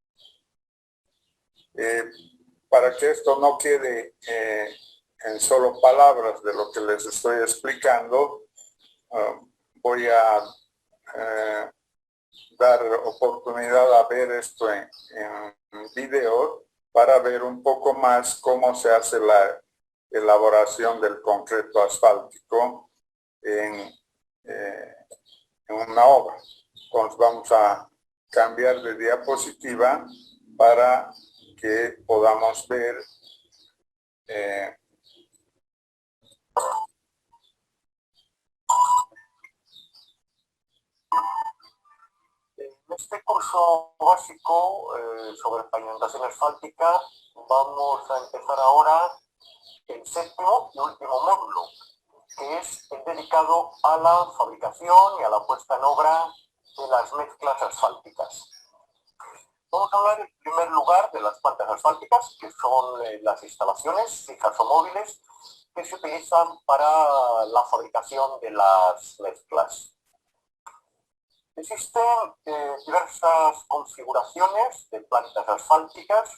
Para que esto no quede en solo palabras de lo que les estoy explicando, voy a dar oportunidad a ver esto en video para ver un poco más cómo se hace la elaboración del concreto asfáltico en una obra. Entonces vamos a cambiar de diapositiva para que podamos ver en este curso básico sobre pavimentación asfáltica vamos a empezar ahora el séptimo y último módulo, que es dedicado a la fabricación y a la puesta en obra de las mezclas asfálticas. Vamos a hablar en primer lugar de las plantas asfálticas, que son las instalaciones fijas o móviles que se utilizan para la fabricación de las mezclas. Existen diversas configuraciones de plantas asfálticas,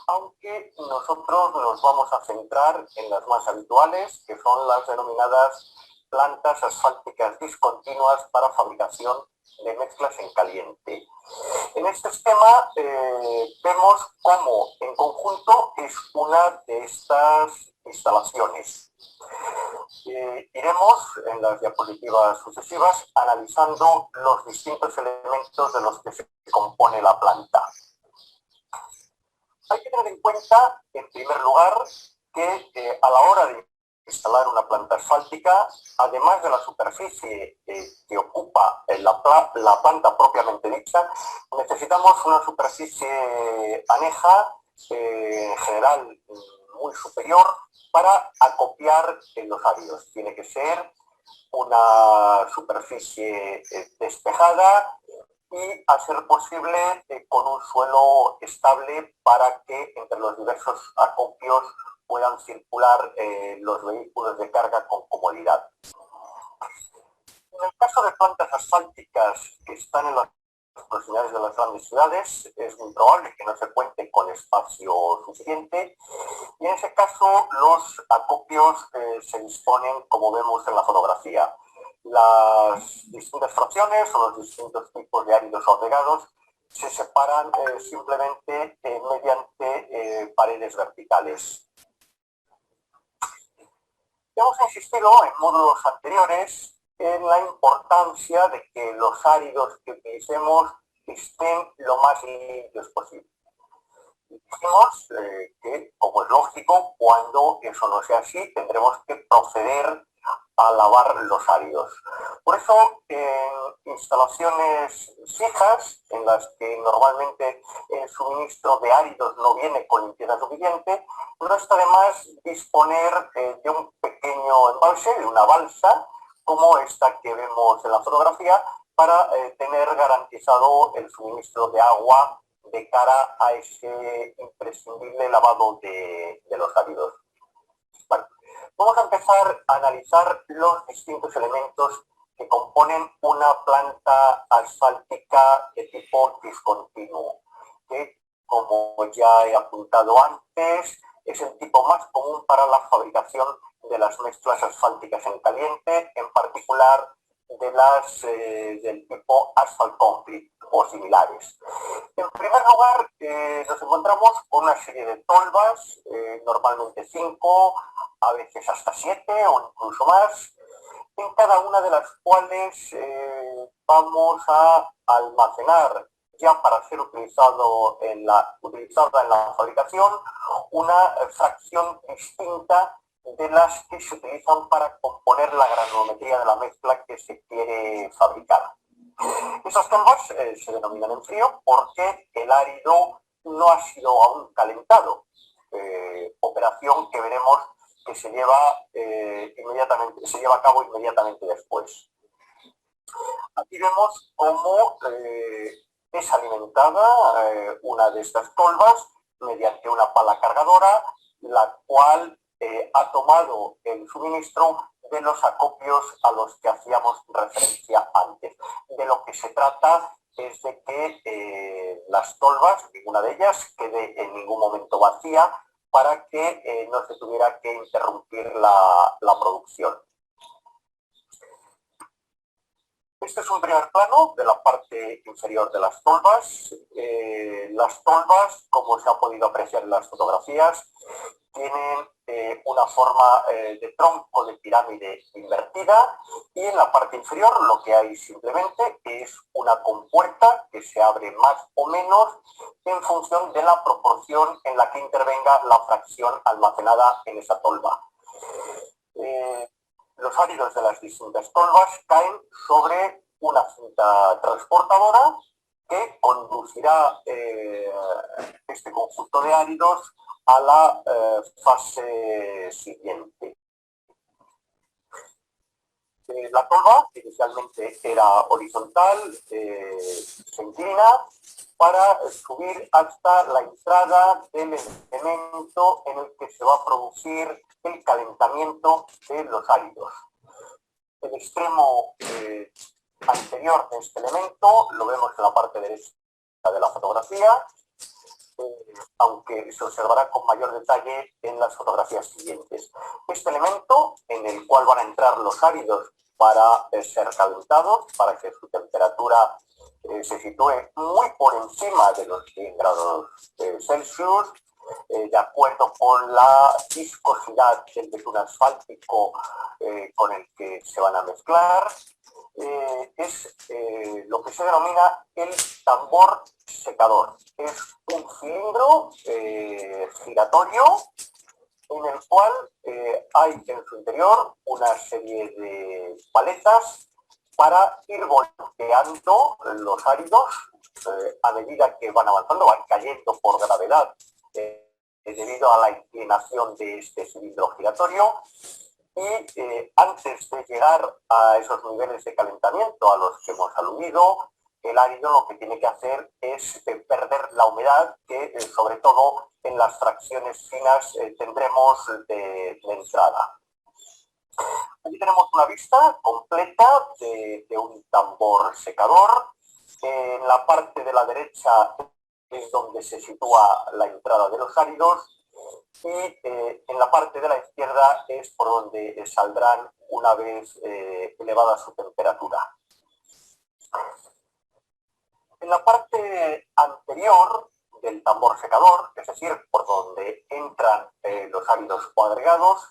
aunque nosotros nos vamos a centrar en las más habituales, que son las denominadas plantas asfálticas discontinuas para fabricación de mezclas en caliente. En este esquema vemos cómo en conjunto es una de estas instalaciones. Iremos en las diapositivas sucesivas analizando los distintos elementos de los que se compone la planta. Hay que tener en cuenta, en primer lugar, que a la hora de instalar una planta asfáltica, además de la superficie que ocupa la planta propiamente dicha, necesitamos una superficie aneja, en general muy superior, para acopiar los áridos. Tiene que ser una superficie despejada y, a ser posible, con un suelo estable para que entre los diversos acopios puedan circular los vehículos de carga con comodidad. En el caso de plantas asfálticas que están en las proximidades de las grandes ciudades, es muy probable que no se cuente con espacio suficiente, y en ese caso los acopios se disponen como vemos en la fotografía. Las distintas fracciones o los distintos tipos de áridos o regados se separan simplemente mediante paredes verticales. Hemos insistido en módulos anteriores en la importancia de que los áridos que utilicemos estén lo más limpios posible. Dijimos que, como es lógico, cuando eso no sea así, tendremos que proceder a lavar los áridos. Por eso, en instalaciones fijas, en las que normalmente el suministro de áridos no viene con limpieza suficiente, no está de más disponer de un pequeño embalse, de una balsa, como esta que vemos en la fotografía, para tener garantizado el suministro de agua de cara a ese imprescindible lavado de los áridos. Bueno, vamos a empezar a analizar los distintos elementos que componen una planta asfáltica de tipo discontinuo, que, como ya he apuntado antes, es el tipo más común para la fabricación de las mezclas asfálticas en caliente, en particular de las del tipo asphalt concrete o similares. En primer lugar, nos encontramos con una serie de tolvas, normalmente 5, a veces hasta 7 o incluso más, en cada una de las cuales vamos a almacenar, ya para ser utilizada en la fabricación, una fracción distinta de las que se utilizan para componer la granulometría de la mezcla que se quiere fabricar. Esas tolvas se denominan en frío porque el árido no ha sido aún calentado, operación que veremos que se lleva a cabo inmediatamente después. Aquí vemos cómo es alimentada una de estas tolvas mediante una pala cargadora, la cual ha tomado el suministro de los acopios a los que hacíamos referencia antes. De lo que se trata es de que las tolvas, ninguna de ellas, quede en ningún momento vacía para que no se tuviera que interrumpir la producción. Este es un primer plano de la parte inferior de las tolvas. Las tolvas, como se ha podido apreciar en las fotografías, tienen una forma de tronco de pirámide invertida y en la parte inferior lo que hay simplemente es una compuerta que se abre más o menos en función de la proporción en la que intervenga la fracción almacenada en esa tolva. Los áridos de las distintas tolvas caen sobre una cinta transportadora que conducirá este conjunto de áridos a la fase siguiente. La tolva, que inicialmente era horizontal, se inclina para subir hasta la entrada del elemento en el que se va a producir el calentamiento de los áridos. El extremo anterior de este elemento lo vemos en la parte derecha de la fotografía, aunque se observará con mayor detalle en las fotografías siguientes. Este elemento, en el cual van a entrar los áridos para ser calentados, para que su temperatura se sitúe muy por encima de los 100 grados Celsius, de acuerdo con la viscosidad del betún asfáltico con el que se van a mezclar, es lo que se denomina el tambor secador. Es un cilindro giratorio en el cual hay en su interior una serie de paletas para ir volteando los áridos a medida que van avanzando, van cayendo por gravedad debido a la inclinación de este cilindro giratorio. Y antes de llegar a esos niveles de calentamiento a los que hemos aludido, el árido lo que tiene que hacer es perder la humedad que sobre todo en las fracciones finas tendremos de entrada. Aquí tenemos una vista completa de un tambor secador. En la parte de la derecha es donde se sitúa la entrada de los áridos y en la parte de la izquierda es por donde saldrán una vez elevada su temperatura. En la parte anterior del tambor secador, es decir, por donde entran los áridos o agregados,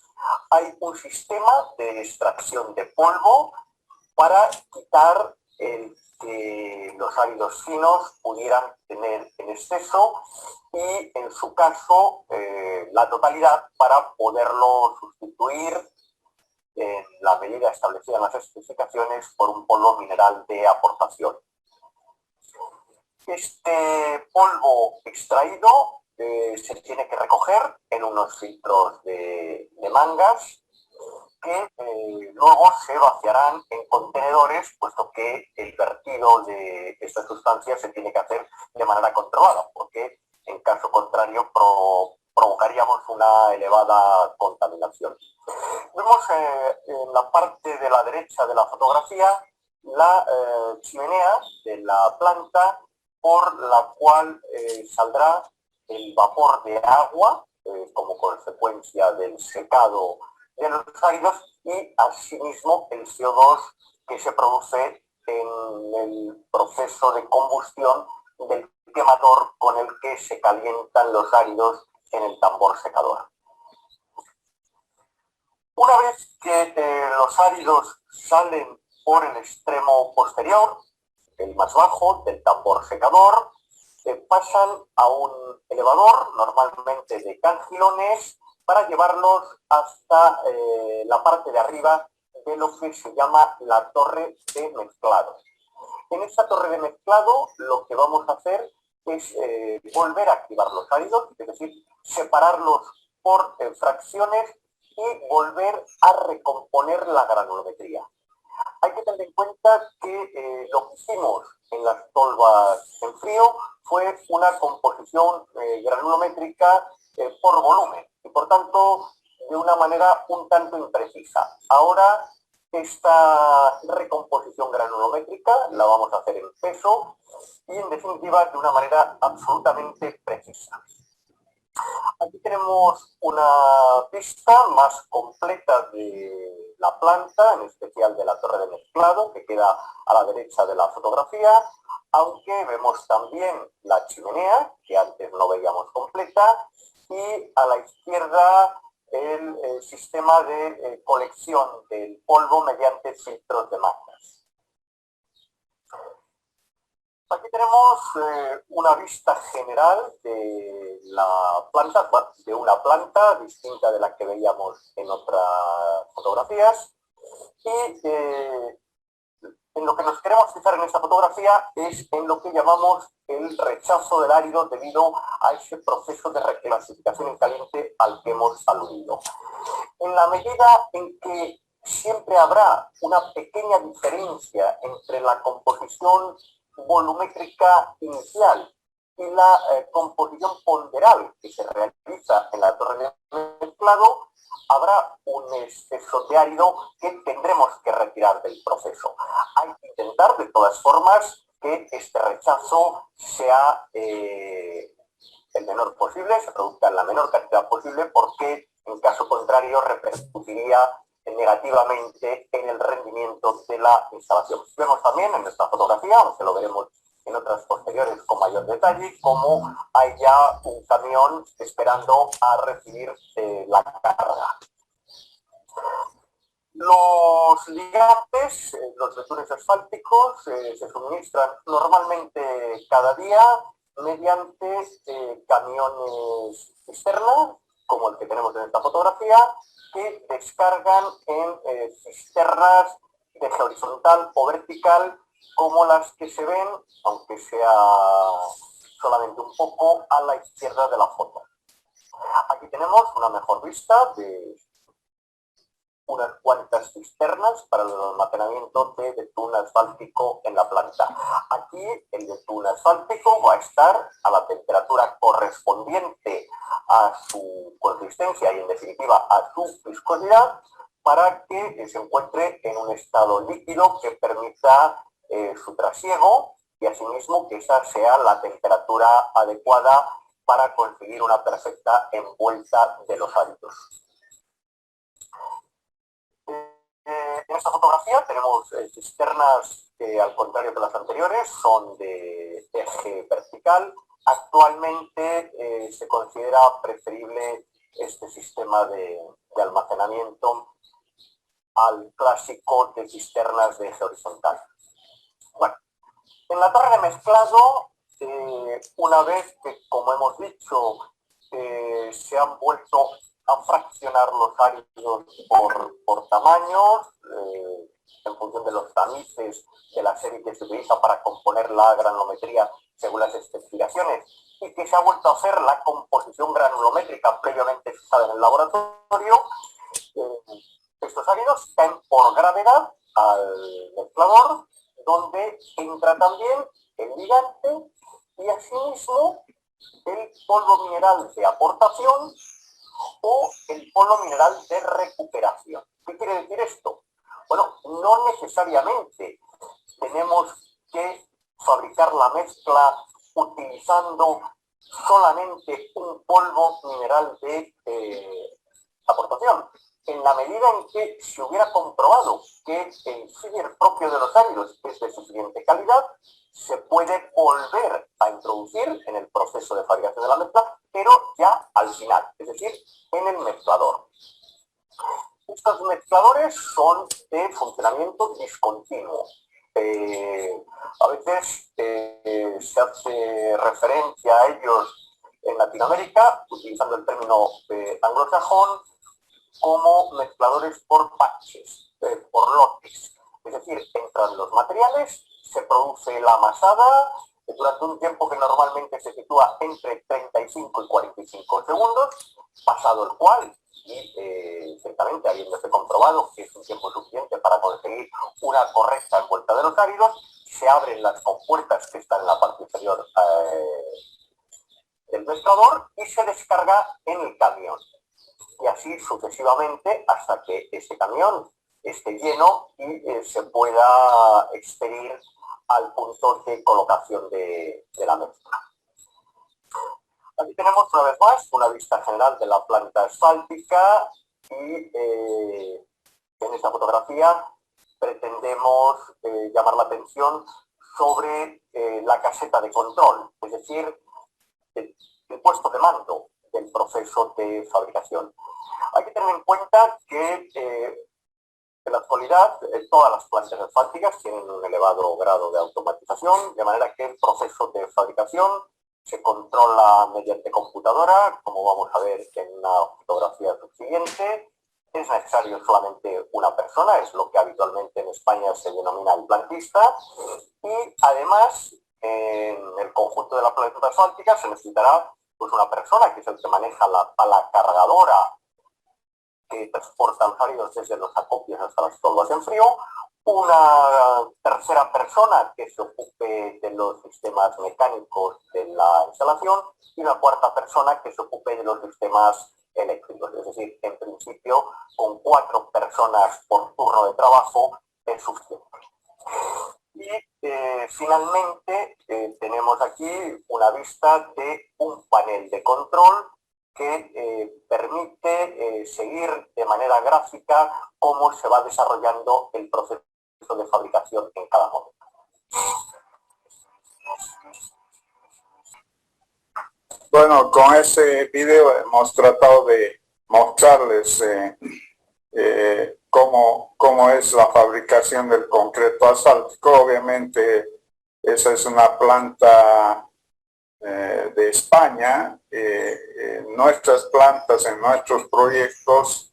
hay un sistema de extracción de polvo para quitar el que los áridos finos pudieran tener en exceso y, en su caso, la totalidad para poderlo sustituir en la medida establecida en las especificaciones por un polvo mineral de aportación. Este polvo extraído se tiene que recoger en unos filtros de mangas que luego se vaciarán en contenedores, puesto que el vertido de esta sustancia se tiene que hacer de manera controlada, porque en caso contrario provocaríamos una elevada contaminación. Vemos en la parte de la derecha de la fotografía la chimenea de la planta por la cual saldrá el vapor de agua como consecuencia del secado de los áridos y asimismo el CO2 que se produce en el proceso de combustión del quemador con el que se calientan los áridos en el tambor secador. Una vez que los áridos salen por el extremo posterior, el más bajo del tambor secador, pasan a un elevador, normalmente de cangilones, para llevarlos hasta la parte de arriba de lo que se llama la torre de mezclado. En esta torre de mezclado lo que vamos a hacer es volver a activar los áridos, es decir, separarlos por fracciones y volver a recomponer la granulometría. Hay que tener en cuenta que lo que hicimos en las tolvas en frío fue una composición granulométrica por volumen y por tanto de una manera un tanto imprecisa. Ahora esta recomposición granulométrica la vamos a hacer en peso y en definitiva de una manera absolutamente precisa. Aquí tenemos una vista más completa de la planta, en especial de la torre de mezclado, que queda a la derecha de la fotografía, aunque vemos también la chimenea, que antes no veíamos completa, y a la izquierda el sistema de colección del polvo mediante filtros de mangas. Aquí tenemos una vista general de la planta, de una planta distinta de la que veíamos en otras fotografías. Y en lo que nos queremos fijar en esta fotografía es en lo que llamamos el rechazo del árido debido a ese proceso de reclasificación en caliente al que hemos aludido. En la medida en que siempre habrá una pequeña diferencia entre la composición volumétrica inicial y la composición ponderal que se realiza en la torre de mezclado, habrá un exceso de árido que tendremos que retirar del proceso. Hay que intentar de todas formas que este rechazo sea el menor posible, se produzca en la menor cantidad posible, porque en caso contrario repercutiría negativamente en el rendimiento de la instalación. Vemos también en esta fotografía, aunque lo veremos en otras posteriores con mayor detalle, cómo hay ya un camión esperando a recibir la carga. Los ligantes, los betules asfálticos, se suministran normalmente cada día mediante camiones cisterna, como el que tenemos en esta fotografía, que descargan en cisternas de eje horizontal o vertical, como las que se ven, aunque sea solamente un poco, a la izquierda de la foto. Aquí tenemos una mejor vista de unas cuantas cisternas para el almacenamiento de betún asfáltico en la planta. Aquí el betún asfáltico va a estar a la temperatura correspondiente a su consistencia y en definitiva a su viscosidad, para que se encuentre en un estado líquido que permita su trasiego y asimismo que esa sea la temperatura adecuada para conseguir una perfecta envuelta de los áridos. En esta fotografía tenemos cisternas que, al contrario que las anteriores, son de eje vertical. Actualmente se considera preferible este sistema de almacenamiento al clásico de cisternas de eje horizontal. Bueno, en la torre de mezclado, una vez que, como hemos dicho, se han vuelto a fraccionar los áridos por tamaños, en función de los tamices de la serie que se utiliza para componer la granulometría según las especificaciones, y que se ha vuelto a hacer la composición granulométrica previamente fijada en el laboratorio, estos áridos caen por gravedad al mezclador, donde entra también el ligante y asimismo el polvo mineral de aportación o el polvo mineral de recuperación. ¿Qué quiere decir esto? Bueno, no necesariamente tenemos que fabricar la mezcla utilizando solamente un polvo mineral de aportación. En la medida en que se hubiera comprobado que el filler propio de los áridos es de suficiente calidad, se puede volver a introducir en el proceso de fabricación de la mezcla, pero ya al final, es decir, en el mezclador. Estos mezcladores son de funcionamiento discontinuo. A veces se hace referencia a ellos en Latinoamérica, utilizando el término anglosajón, como mezcladores por batches, por lotes. Es decir, entran los materiales, se produce la amasada durante un tiempo que normalmente se sitúa entre 35 y 45 segundos, pasado el cual, y ciertamente habiéndose comprobado que es un tiempo suficiente para conseguir una correcta envuelta de los áridos, se abren las compuertas que están en la parte inferior del mezclador y se descarga en el camión. Y así sucesivamente hasta que ese camión esté lleno y se pueda expedir al punto de colocación de la mezcla. Aquí tenemos una vez más una vista general de la planta asfáltica y en esta fotografía pretendemos llamar la atención sobre la caseta de control, es decir, el puesto de mando del proceso de fabricación. Hay que tener en cuenta que en la actualidad todas las plantas asfálticas tienen un elevado grado de automatización, de manera que el proceso de fabricación se controla mediante computadora, como vamos a ver en la fotografía subsiguiente. Es necesario solamente una persona, es lo que habitualmente en España se denomina el plantista, y además en el conjunto de la planta asfáltica se necesitará pues una persona que es el que maneja la pala cargadora que transporta los áridos desde los acopios hasta las tolvas en frío, una tercera persona que se ocupe de los sistemas mecánicos de la instalación y una cuarta persona que se ocupe de los sistemas eléctricos. Es decir, en principio, con 4 personas por turno de trabajo es suficiente. Y finalmente tenemos aquí una vista de un panel de control que permite seguir de manera gráfica cómo se va desarrollando el proceso de fabricación en cada momento. Bueno, con ese video hemos tratado de mostrarles cómo es la fabricación del concreto asfáltico. Obviamente esa es una planta de España. Nuestras plantas en nuestros proyectos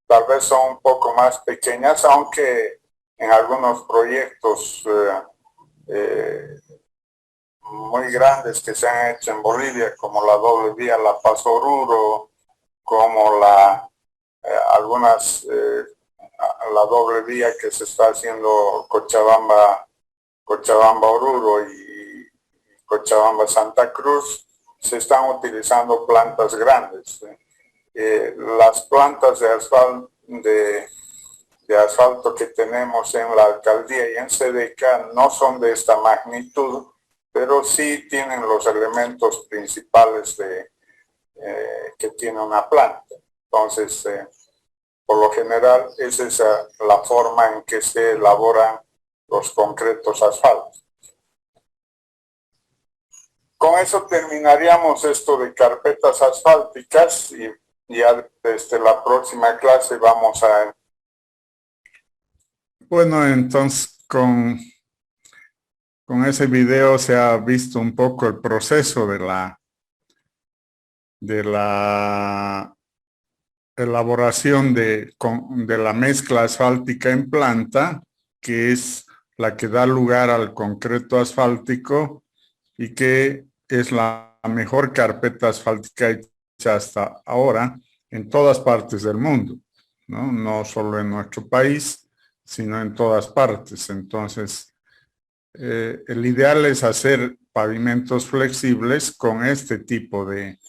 tal vez son un poco más pequeñas, aunque en algunos proyectos muy grandes que se han hecho en Bolivia, como la doble vía La Paz Oruro, como la doble vía que se está haciendo Cochabamba Oruro y Cochabamba Santa Cruz, se están utilizando plantas grandes. Las plantas de asfalto que tenemos en la alcaldía y en SEDECA no son de esta magnitud, pero sí tienen los elementos principales que tiene una planta. Entonces, por lo general, esa es la forma en que se elaboran los concretos asfálticos. Con eso terminaríamos esto de carpetas asfálticas y ya desde la próxima clase vamos a... Bueno, entonces con ese video se ha visto un poco el proceso de la elaboración de la mezcla asfáltica en planta, que es la que da lugar al concreto asfáltico y que es la mejor carpeta asfáltica hecha hasta ahora en todas partes del mundo, ¿no? No solo en nuestro país, sino en todas partes. Entonces, el ideal es hacer pavimentos flexibles con este tipo de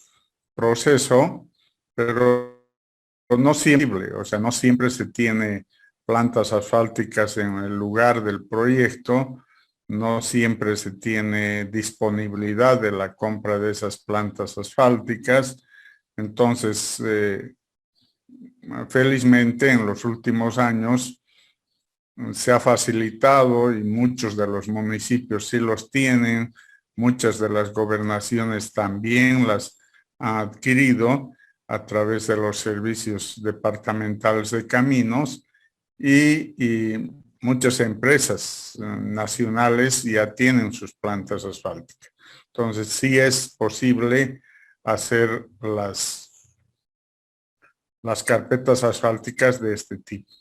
proceso, pero no siempre, o sea, no siempre se tiene plantas asfálticas en el lugar del proyecto, no siempre se tiene disponibilidad de la compra de esas plantas asfálticas. Entonces, felizmente en los últimos años se ha facilitado y muchos de los municipios sí los tienen, muchas de las gobernaciones también las han adquirido a través de los servicios departamentales de caminos y muchas empresas nacionales ya tienen sus plantas asfálticas. Entonces sí es posible hacer las carpetas asfálticas de este tipo.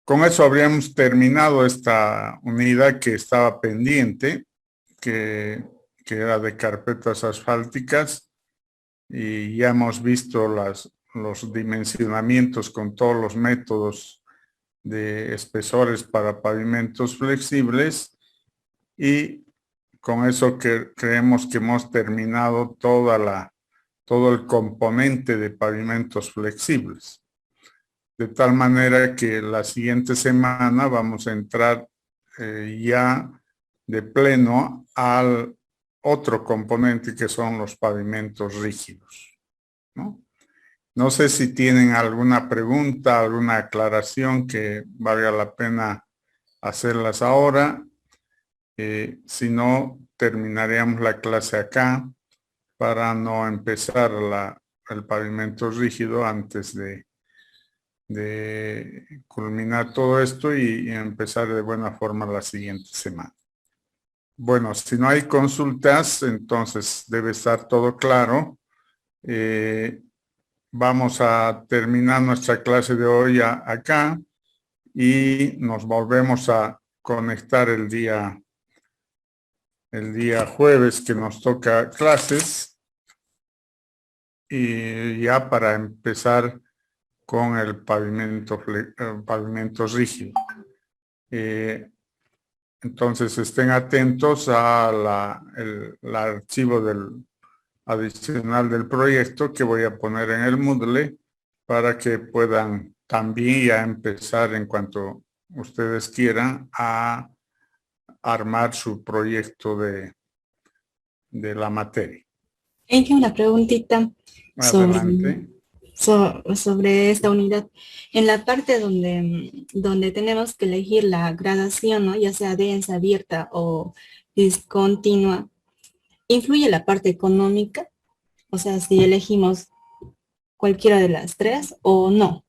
Con eso habríamos terminado esta unidad que estaba pendiente, que era de carpetas asfálticas, y ya hemos visto los dimensionamientos con todos los métodos de espesores para pavimentos flexibles, y con eso creemos que hemos terminado todo el componente de pavimentos flexibles. De tal manera que la siguiente semana vamos a entrar ya de pleno al otro componente que son los pavimentos rígidos, ¿no? No sé si tienen alguna pregunta, alguna aclaración que valga la pena hacerlas ahora. Si no, terminaríamos la clase acá para no empezar el pavimento rígido antes de culminar todo esto y empezar de buena forma la siguiente semana. Bueno, si no hay consultas, entonces debe estar todo claro. Vamos a terminar nuestra clase de hoy acá y nos volvemos a conectar el día jueves que nos toca clases, y ya para empezar con el pavimento rígido. Entonces estén atentos al archivo adicional del proyecto que voy a poner en el Moodle para que puedan también ya empezar en cuanto ustedes quieran a armar su proyecto de la materia. Hay una preguntita Adelante. sobre esta unidad. En la parte donde tenemos que elegir la gradación, ¿no? Ya sea densa, abierta o discontinua, ¿influye la parte económica? O sea, si elegimos cualquiera de las tres o no.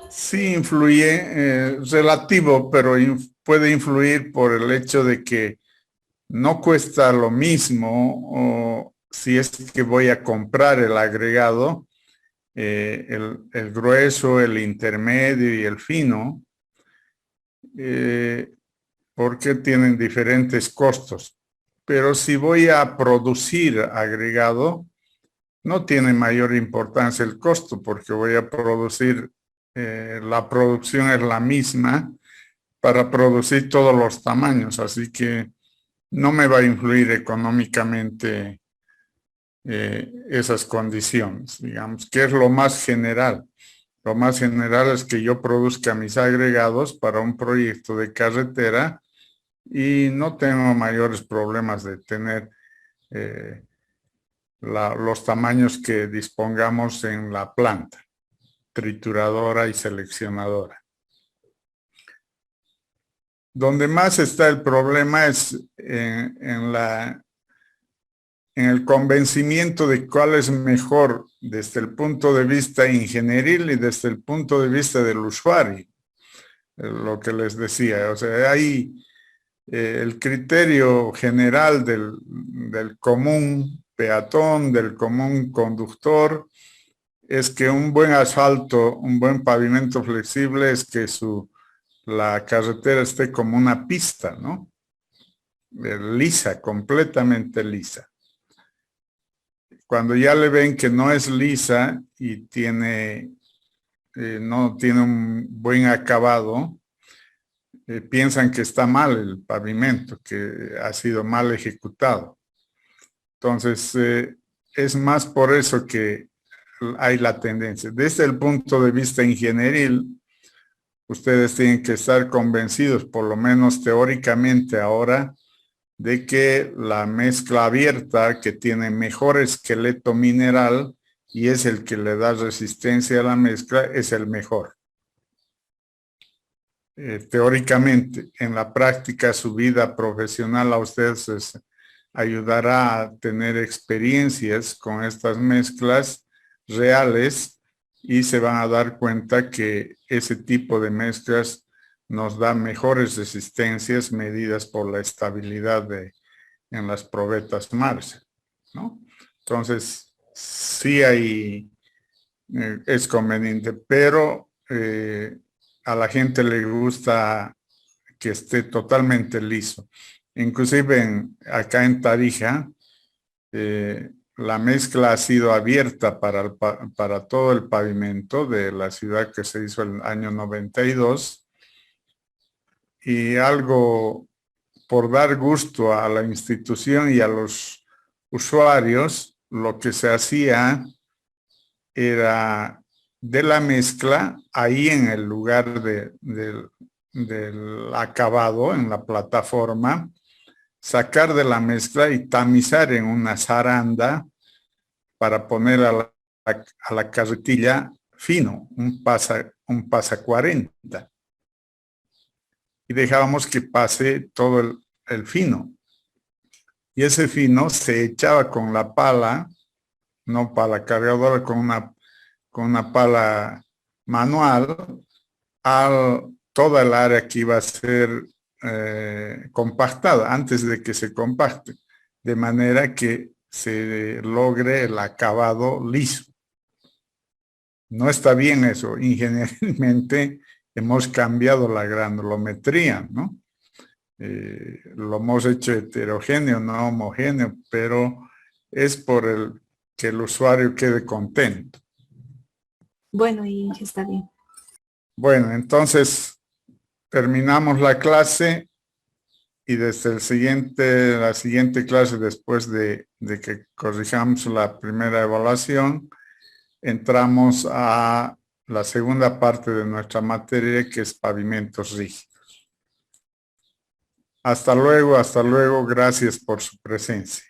Sí influye, relativo, pero puede influir por el hecho de que no cuesta lo mismo, o si es que voy a comprar el agregado, el grueso, el intermedio y el fino, porque tienen diferentes costos. Pero si voy a producir agregado, no tiene mayor importancia el costo, porque voy a producir, la producción es la misma para producir todos los tamaños, así que no me va a influir económicamente esas condiciones, digamos, que es lo más general. Lo más general es que yo produzca mis agregados para un proyecto de carretera y no tengo mayores problemas de tener los tamaños que dispongamos en la planta, trituradora y seleccionadora. Donde más está el problema es en el convencimiento de cuál es mejor desde el punto de vista ingenieril y desde el punto de vista del usuario. Lo que les decía, o sea, hay el criterio general del común peatón, del común conductor, es que un buen asfalto, un buen pavimento flexible es que la carretera esté como una pista, ¿no? Lisa, completamente lisa. Cuando ya le ven que no es lisa y no tiene un buen acabado, piensan que está mal el pavimento, que ha sido mal ejecutado. Entonces, es más por eso que hay la tendencia. Desde el punto de vista ingenieril, ustedes tienen que estar convencidos, por lo menos teóricamente ahora, de que la mezcla abierta, que tiene mejor esqueleto mineral y es el que le da resistencia a la mezcla, es el mejor. Teóricamente, en la práctica, su vida profesional a ustedes les ayudará a tener experiencias con estas mezclas reales y se van a dar cuenta que ese tipo de mezclas nos da mejores resistencias medidas por la estabilidad en las probetas Marshall, ¿no? Entonces, sí es conveniente, pero a la gente le gusta que esté totalmente liso. Inclusive acá en Tarija, la mezcla ha sido abierta para todo el pavimento de la ciudad que se hizo el año 92. Y algo por dar gusto a la institución y a los usuarios, lo que se hacía era de la mezcla, ahí en el lugar del acabado, en la plataforma, sacar de la mezcla y tamizar en una zaranda para poner a la carretilla fino, un pasa 40. Y dejábamos que pase todo el fino. Y ese fino se echaba con la pala, no pala cargadora, con una pala manual, a toda el área que iba a ser compactada, antes de que se compacte, de manera que se logre el acabado liso. No está bien eso, ingenierilmente hemos cambiado la granulometría, ¿no? Lo hemos hecho heterogéneo, no homogéneo, pero es por que el usuario quede contento. Bueno, y está bien. Bueno, entonces terminamos la clase y desde la siguiente clase, después de que corrijamos la primera evaluación, entramos a la segunda parte de nuestra materia, que es pavimentos rígidos. Hasta luego, gracias por su presencia.